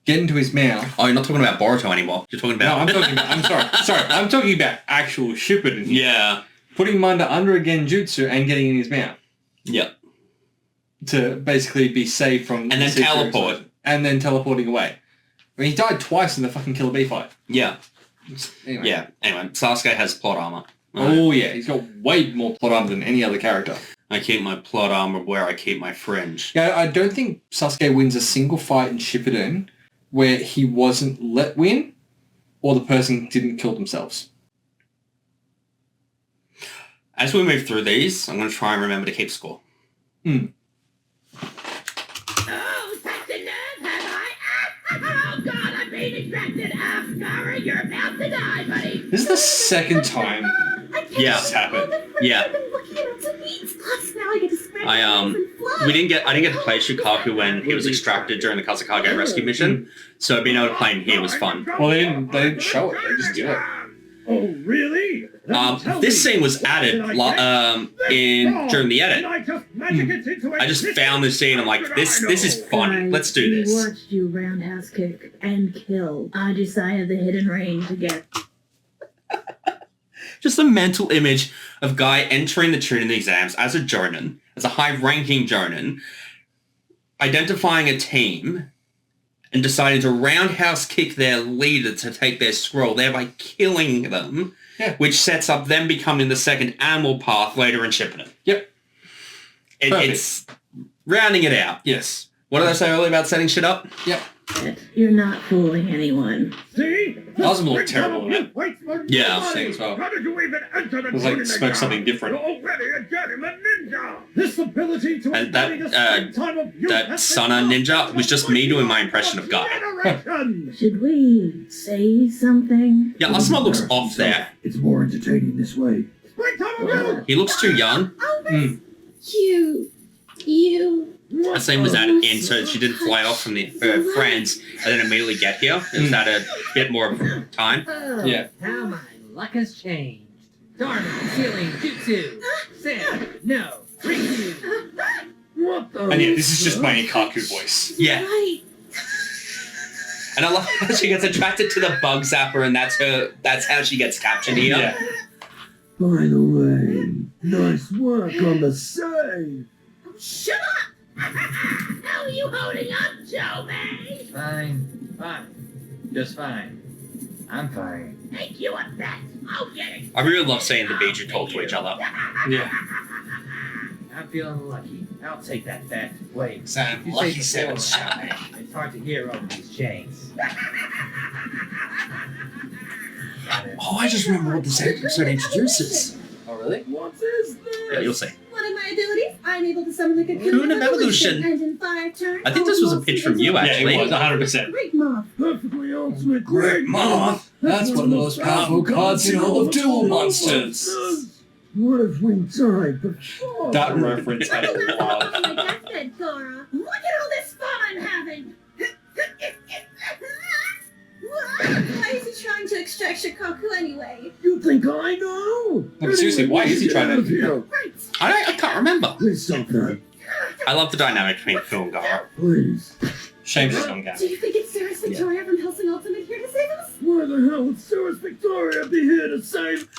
get into his mouth. Oh, you're not talking about Boruto anymore. You're talking about... No, I'm sorry. I'm talking about actual Shippuden. Yeah. Putting Manda under a genjutsu and getting in his mouth. Yep. To basically be saved from... And then teleport. And then teleporting away. I mean, he died twice in the fucking Killer Bee fight. Yeah. Anyway. Yeah. Anyway, Sasuke has plot armor. Oh, yeah. He's got way more plot armor than any other character. I keep my plot armor where I keep my fringe. Yeah, I don't think Sasuke wins a single fight in Shippuden where he wasn't let win or the person didn't kill themselves. As we move through these, I'm going to try and remember to keep score. Oh, such a nerve have I? Oh, God, I'm being distracted. Gaara, you're about to die, buddy. This is the second time Yeah. this happened. Yeah. Plus, now I get to spread I didn't get to play Shukaku when he was extracted during the Kazakage rescue mission, so being able to play him here was fun. Well, they didn't show it. They just did it. Oh, really? This scene was added during the edit. I just found this scene. I'm like, this is funny. Let's do We this. watched you roundhouse kick and kill Ajisai the Hidden Rain to get... Just a mental image of guy entering the Chuunin exams as a Jonin, as a high-ranking Jonin, identifying a team and deciding to roundhouse kick their leader to take their scroll, thereby killing them, which sets up them becoming the second animal path later in Shippuden. Yep. It's rounding it out. Yes. What did I say earlier about setting shit up? Yep. You're not fooling anyone. See? Doesn't look terrible in it. Yeah. As well. How did you even enter the It was like Chuunin smoke exam? something different. You're already a journeyman ninja. This ability to And embody the springtime of youth that has Sana been ninja was just me doing my impression of Guy. generations. Should we say something? Yeah, Asuma looks off there. It's more entertaining this way. Springtime of youth. He looks too young. You... That scene was added in so she didn't fly off from her friends and then immediately get here. It was at a bit more of time. Oh, Yeah. How my luck has changed. Dharma, concealing, jutsu. Sin, no, Rikyu. What the? And yeah, this is just my Ikaku voice. Yeah. And I love how she gets attracted to the bug zapper and that's how she gets captured here. Yeah. By the way, nice work on the save. Shut up! How are you holding up, Joey? Fine. Just fine. I'm fine. Make you a bet. I'll get it. I really love seeing the Biju talk to each other. Yeah. I'm feeling lucky. I'll take that bet. Wait. Sam, you lucky say seven, Sammy. It's hard to hear over these chains. Oh, I just remember what this episode introduces. Oh, really? What is this? Yeah, you'll see. One of my abilities, I'm able to summon the Cocoon cocoon of of Evolution. evolution, and in 5 turns, I think this was a pitch from you, actually. Yeah, it was, 100%. Great moth. Perfectly ultimate Great Moth! That's one of the most powerful cards in all of Duel Monsters! What if we died before? That reference I That's love. on my deathbed, Gaara. Look at all this fun I'm having. Why is he trying to extract Shikaku anyway? You think I know? No, but seriously, why is he trying to... Right. I can't remember. Please stop that. I love the dynamic between Phil and Gaara. Please. Shame she's gone down. Do you think it's Sarah's Victoria from Hellsing Ultimate here to save us? Why the hell would Sarah's Victoria be here to save?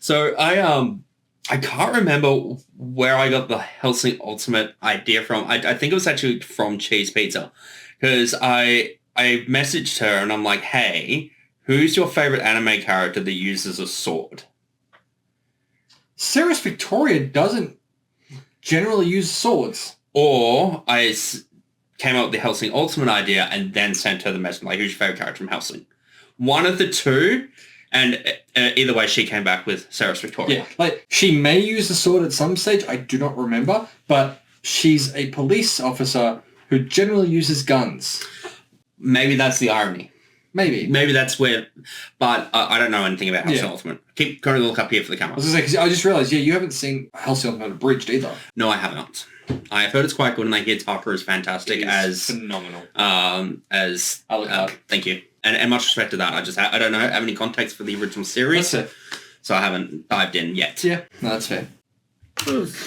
So I can't remember where I got the Hellsing Ultimate idea from. I think it was actually from Cheese Pizza, because I messaged her and I'm like, hey, who's your favorite anime character that uses a sword? Sarah's Victoria doesn't generally use swords. Or came up with the Hellsing Ultimate idea and then sent her the message like, who's your favorite character from Hellsing? One of the two, and either way, she came back with Sarah's Victoria. Yeah, like, she may use the sword at some stage, I do not remember, but she's a police officer who generally uses guns. Maybe that's the irony. Maybe that's where, but I don't know anything about Hellsing Ultimate. Keep going to look up here for the camera. I was gonna say, 'cause I just realised, you haven't seen Hellsing Ultimate Abridged either. No, I have not. I have heard it's quite good, and I hear Tucker is fantastic as phenomenal. As thank you, and much respect to that. I don't have any context for the original series, That's it. So I haven't dived in yet. Yeah, no, that's fair. It's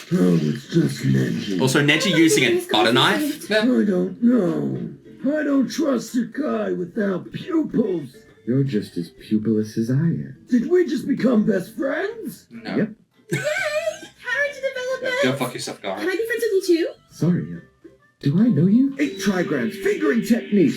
just Neji. Also, Neji using a butter knife. I don't know. I don't trust a guy without pupils. You're just as pupilless as I am. Did we just become best friends? No. Yep. Yay! Character development! Go fuck yourself, Gaara. Can I be friends with you too? Sorry, do I know you? 8 trigrams, fingering technique.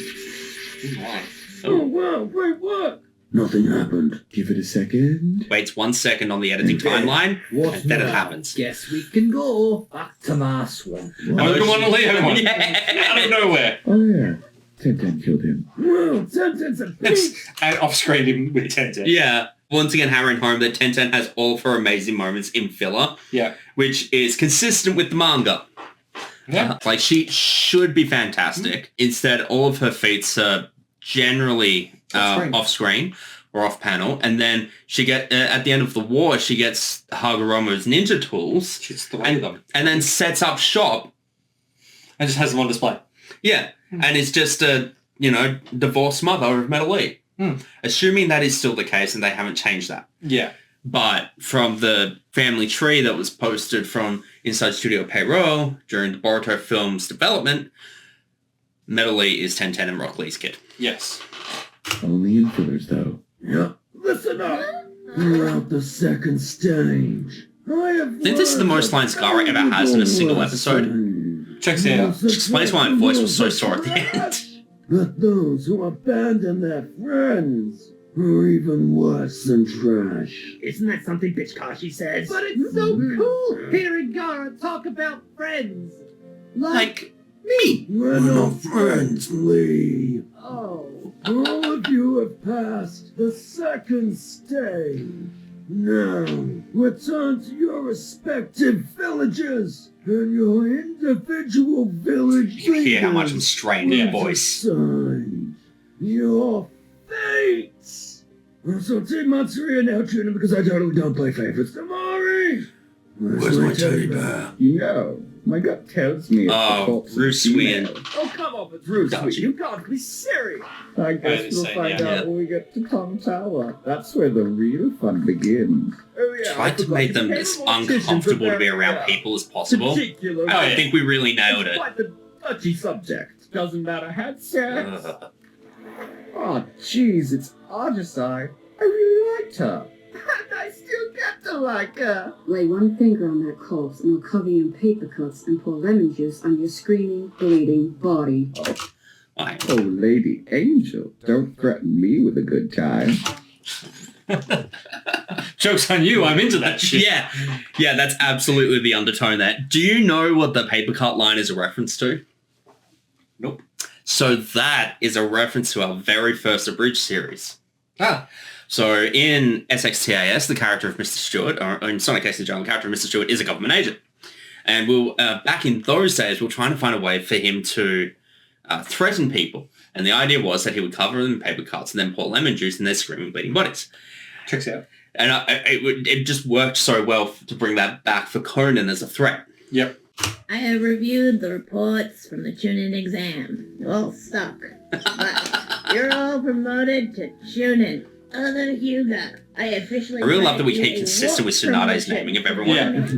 Oh wow, great work. Nothing happened. Give it a second. Waits 1 second on the editing timeline, What's and then it now? happens. Guess we can go back to my swamp. Another one to leave one. Yeah. Out of nowhere. Oh yeah, 10-10 killed him. Well, 10-10's a beast. And off-screen him with 10-10. Yeah. Once again, hammering home that 10-10 has all of her amazing moments in filler. Yeah. Which is consistent with the manga. Yeah. Like, she should be fantastic. Instead, all of her feats are generally off-screen or off-panel. And then she at the end of the war, she gets Hagoromo's ninja tools. She's three of them. And then sets up shop. And just has them on display. Yeah. And it's just a, divorced mother of Metal E. Assuming that is still the case and they haven't changed that. Yeah. But from the family tree that was posted from inside Studio Payroll during the Boruto film's development, Metal E is 10-10 and Rocklee's kid. Yes. Only in fillers, though. Yeah, listen up. We're at the second stage. I think this is the most lines Gaara ever has in a single episode. Checks it out. Which explains why my voice was so sore at the end. But those who abandon their friends are even worse than trash. Isn't that something Bitch Kashi says? But it's so cool hearing Gaara talk about friends. Like me. We're not friends, Lee. Oh. All of you have passed the second stage. Now, return to your respective villages and your individual village You can hear how much I'm leaders strained in will voice. decide your fates. So Team Matsuri and now Chuunin because I totally don't play favorites. Tamari! Where's my teddy bear? You know, my gut tells me it's the corpse of Rusuian. female. Oh, come on, it's Rusuian. You gotta be serious. I guess we'll find out when we get to Tong Tower. That's where the real fun begins. Oh, yeah. Tried to make them as uncomfortable to be around people as possible. I think we really nailed it. Quite the touchy subject. Doesn't matter how sex. Oh, jeez, it's Ajisai. I really liked her. And I still get to like her. Lay one finger on that corpse and I'll cover you in paper cuts and pour lemon juice on your screaming, bleeding body. Oh, Lady Angel, don't threaten me with a good time. Joke's on you, I'm into that shit. Yeah, that's absolutely the undertone there. Do you know what the paper cut line is a reference to? Nope. So that is a reference to our very first Abridged series. Ah. So in SXTAS, the character of Mr. Stewart, or in Sonic X the Jungle, the character of Mr. Stewart is a government agent. And back in those days, we were trying to find a way for him to threaten people. And the idea was that he would cover them in paper cuts and then pour lemon juice in their screaming, bleeding bodies. Checks out. And it just worked so well to bring that back for Conan as a threat. Yep. I have reviewed the reports from the Chuunin exam. They're all stuck. But you're all promoted to Chuunin. Hyuuga. I officially... I really love that we keep consistent with Tsunade's naming of everyone. Yeah.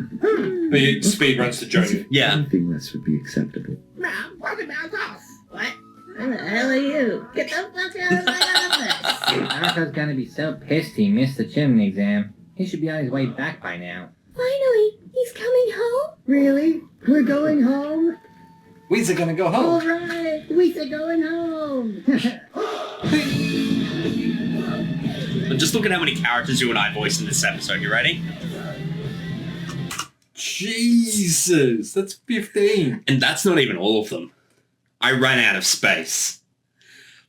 But speed runs to Journeyman. Yeah. Anything less would be acceptable. Now, what about us? What? Who the hell are you? Get the fuck out of my office! Naruto's gonna be so pissed he missed the Chuunin exam. He should be on his way back by now. Finally, he's coming home? Really? We're going home? We's gonna go home. All right, we are going home. But just look at how many characters you and I voiced in this episode. You ready? Jesus, that's 15. And that's not even all of them. I ran out of space.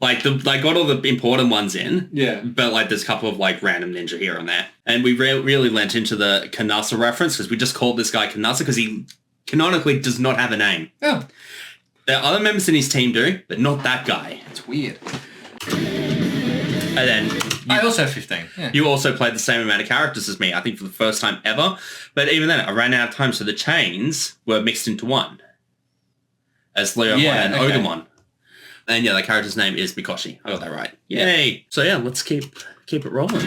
I got all the important ones in. Yeah. But there's a couple of random ninja here and there. And we really lent into the Kanasa reference because we just called this guy Kanasa because he canonically does not have a name. Oh. There are other members in his team do, but not that guy. It's weird. And then I also have 15. Yeah. You also played the same amount of characters as me, I think for the first time ever. But even then, I ran out of time, so the chains were mixed into one. As Leo and Ogamon. And the character's name is Mikoshi. I got that right. Yay! So let's keep it rolling.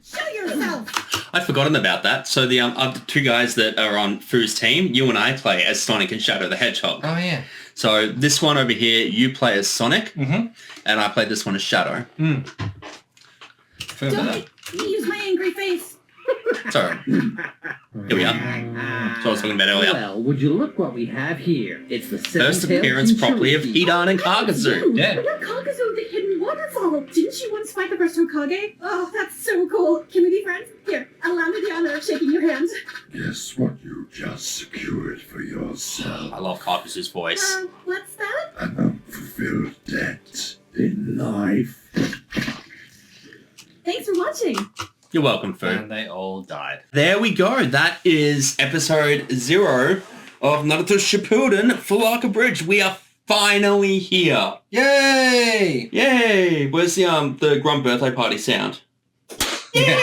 Show yourself! I'd forgotten about that. So the other two guys that are on Fu's team, you and I play as Sonic and Shadow the Hedgehog. Oh, yeah. So this one over here, you play as Sonic, and I played this one as Shadow. Don't use my angry face. Sorry. Here we are. That's what I was talking about earlier. Well, would you look what we have here? It's the first appearance properly of Hidan and Kagazu. Yeah. You're Kagazu, the hidden waterfall. Didn't you once fight the first Hokage? Oh, that's so cool. Can we be friends? Here, allow me the honor of shaking your hand. Guess what you just secured for yourself? I love Kagazu's voice. What's that? An unfulfilled debt in life. Thanks for watching. You're welcome, Fu. And they all died. There we go. That is episode 0 of Naruto Shippuden Full Arc Abridged. We are finally here. Yay! Yay! Where's the Grunt birthday party sound? Yay!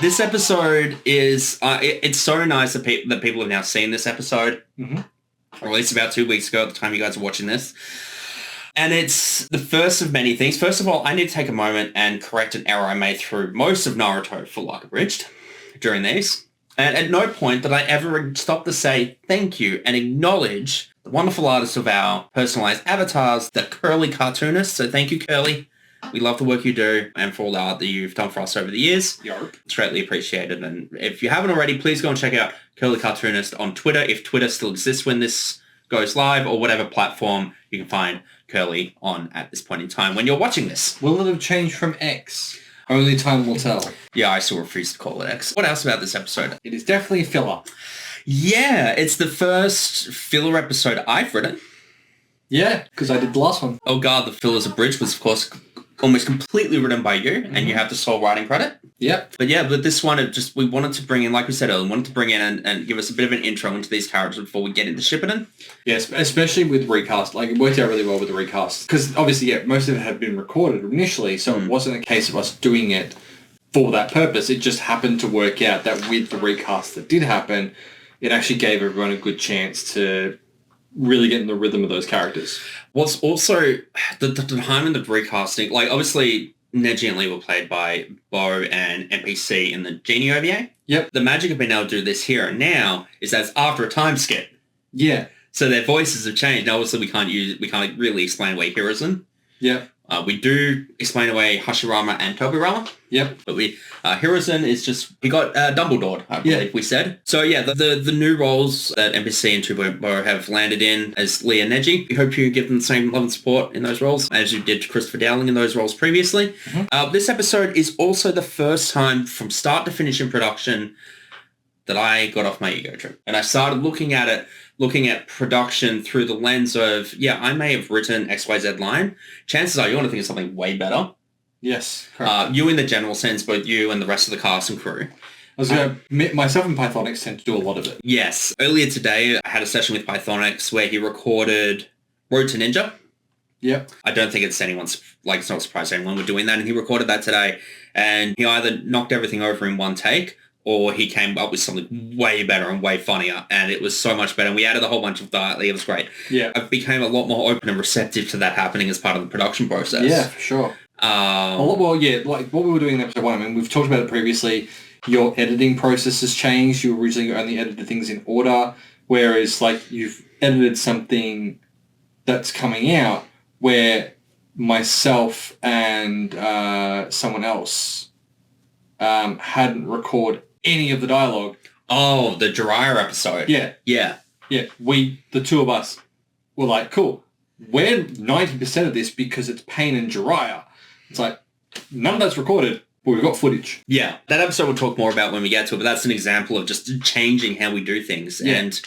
This episode is it's so nice that people have now seen this episode. Or at least about 2 weeks ago at the time you guys are watching this. And it's the first of many things. First of all, I need to take a moment and correct an error I made through most of Naruto Full Arc Abridged during these. And at no point did I ever stop to say thank you and acknowledge the wonderful artists of our personalized avatars, the Curly cartoonists. So thank you, Curly. We love the work you do and for all the art that you've done for us over the years. It's greatly appreciated. And if you haven't already, please go and check out Curly Cartoonist on Twitter, if Twitter still exists when this goes live, or whatever platform you can find Curly on at this point in time when you're watching this. Will it have changed from X? Only time will tell. Yeah, I still refuse to call it X. What else about this episode? It is definitely a filler. Yeah, it's the first filler episode I've written. Yeah, because I did the last one. Oh God, the Fillers Abridged was, of course, almost completely written by you, and you have the sole writing credit. Yep. But yeah, but this one, we wanted to bring in, like we said earlier, wanted to bring in and give us a bit of an intro into these characters before we get into Shippuden. Yes, especially with recast. It worked out really well with the recast. Because obviously, most of it had been recorded initially, so it wasn't a case of us doing it for that purpose. It just happened to work out that with the recast that did happen, it actually gave everyone a good chance to really get in the rhythm of those characters. What's also the time in the recasting, obviously Neji and Lee were played by Beau and NPC in the Genie OVA. Yep. The magic of being able to do this here and now is that it's after a time skip. Yeah. So their voices have changed. Now, obviously, we can't really explain away Hiruzen. Yep. We do explain away Hashirama and Tobirama. Yep. But Hiruzen is just, he got Dumbledored, I believe we said. So yeah, the new roles that NPC and TwoPointBeau have landed in as Lee and Neji. We hope you give them the same love and support in those roles as you did to Christopher Dowling in those roles previously. This episode is also the first time from start to finish in production that I got off my ego trip. And I started looking at production through the lens of, yeah, I may have written XYZ line. Chances are you want to think of something way better. Yes. You in the general sense, both you and the rest of the cast and crew. I was going to admit, myself and Pythonixx tend to do a lot of it. Yes. Earlier today, I had a session with Pythonixx where he recorded Road to Ninja. Yep. I don't think it's it's not a surprise to anyone we're doing that. And he recorded that today. And he either knocked everything over in one take or he came up with something way better and way funnier, and it was so much better. And we added a whole bunch of dialogue. It was great. Yeah. I became a lot more open and receptive to that happening as part of the production process. Yeah, for sure. Like what we were doing in episode 1, I mean, we've talked about it previously. Your editing process has changed. You originally only edited things in order, whereas like you've edited something that's coming out where myself and someone else hadn't recorded any of the dialogue. Oh, the jiraiya episode. Yeah. Yeah. Yeah. The two of us were like, cool, we're 90% of this because it's Pain and Jiraiya. It's like, none of that's recorded, but we've got footage. Yeah. That episode we'll talk more about when we get to it, but that's an example of just changing how we do things. Yeah. And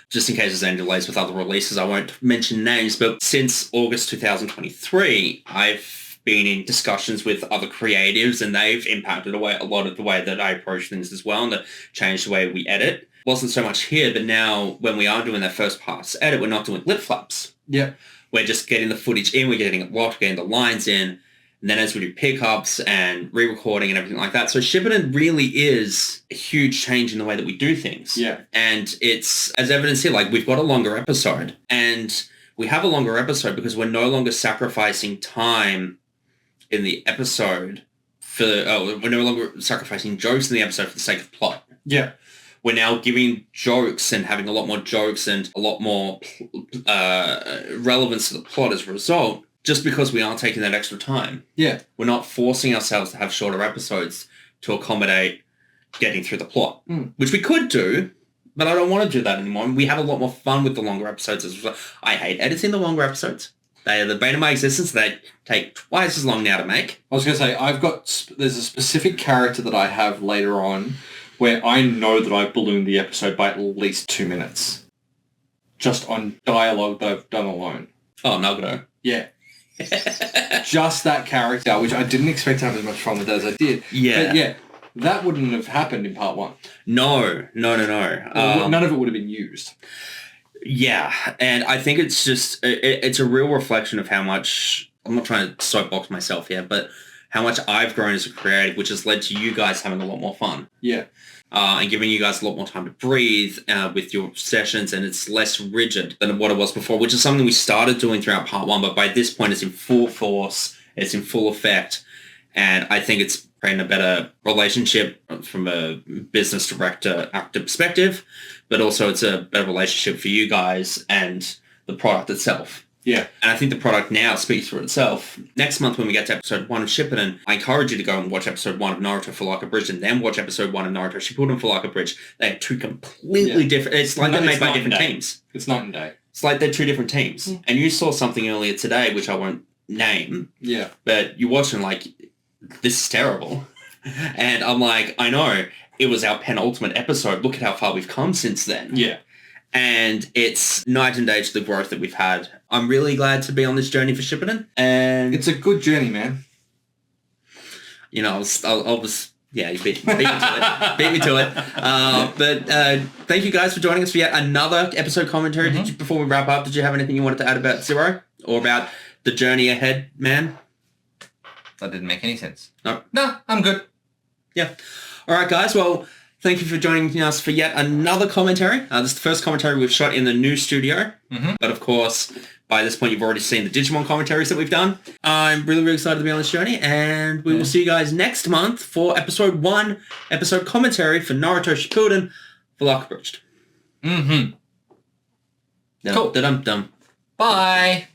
just in case there's any delays with other releases, I won't mention names, but since August 2023, I've been in discussions with other creatives and they've impacted a lot of the way that I approach things as well and that changed the way we edit. Wasn't so much here, but now when we are doing that first pass edit, we're not doing lip flaps. Yeah. We're just getting the footage in, we're getting it locked, getting the lines in, and then as we do pickups and re-recording and everything like that. So Shippuden really is a huge change in the way that we do things. Yeah. And it's, as evidence here, like we've got a longer episode, and we have a longer episode because we're no longer sacrificing time in the episode we're no longer sacrificing jokes in the episode for the sake of plot. Yeah. We're now giving jokes and having a lot more jokes and a lot more relevance to the plot as a result, just because we aren't taking that extra time. Yeah. We're not forcing ourselves to have shorter episodes to accommodate getting through the plot, which we could do, but I don't want to do that anymore. We have a lot more fun with the longer episodes as well. I hate editing the longer episodes. They are the bane of my existence. They take twice as long now to make. I was going to say, there's a specific character that I have later on where I know that I've ballooned the episode by at least 2 minutes. Just on dialogue that I've done alone. Oh, Nagano. Yeah. Just that character, which I didn't expect to have as much fun with as I did. Yeah. But yeah, that wouldn't have happened in part 1. No. None of it would have been used. Yeah, and I think it's just, it's a real reflection of how much, I'm not trying to soapbox myself here, but how much I've grown as a creative, which has led to you guys having a lot more fun. Yeah. And giving you guys a lot more time to breathe with your sessions, and it's less rigid than what it was before, which is something we started doing throughout part 1, but by this point it's in full force, it's in full effect, and I think it's creating a better relationship from a business director-actor perspective, but also it's a better relationship for you guys and the product itself. Yeah. And I think the product now speaks for itself. Next month when we get to episode 1 of Shippuden, I encourage you to go and watch episode 1 of Naruto Abridged and then watch episode 1 of Naruto Shippuden Abridged. They're two completely different... It's like they're made by different teams. It's night and day. It's like they're two different teams. And you saw something earlier today, which I won't name. Yeah. But you watched and like, this is terrible. And I'm like, I know, it was our penultimate episode. Look at how far we've come since then. Yeah. And it's night and day to the growth that we've had. I'm really glad to be on this journey for Shippuden. And it's a good journey, man. You know, I was yeah, you beat me to it. Beat me to it. But thank you guys for joining us for yet another episode commentary. Before we wrap up, did you have anything you wanted to add about Zero? Or about the journey ahead, man? That didn't make any sense. No? No, I'm good. Yeah. All right, guys. Well, thank you for joining us for yet another commentary. This is the first commentary we've shot in the new studio. But of course, by this point, you've already seen the Digimon commentaries that we've done. I'm really, really excited to be on this journey, and we will see you guys next month for episode 1, episode commentary for Naruto Shippuden, Relive Abridged. Mm-hmm. Cool. Dum-dum. Bye.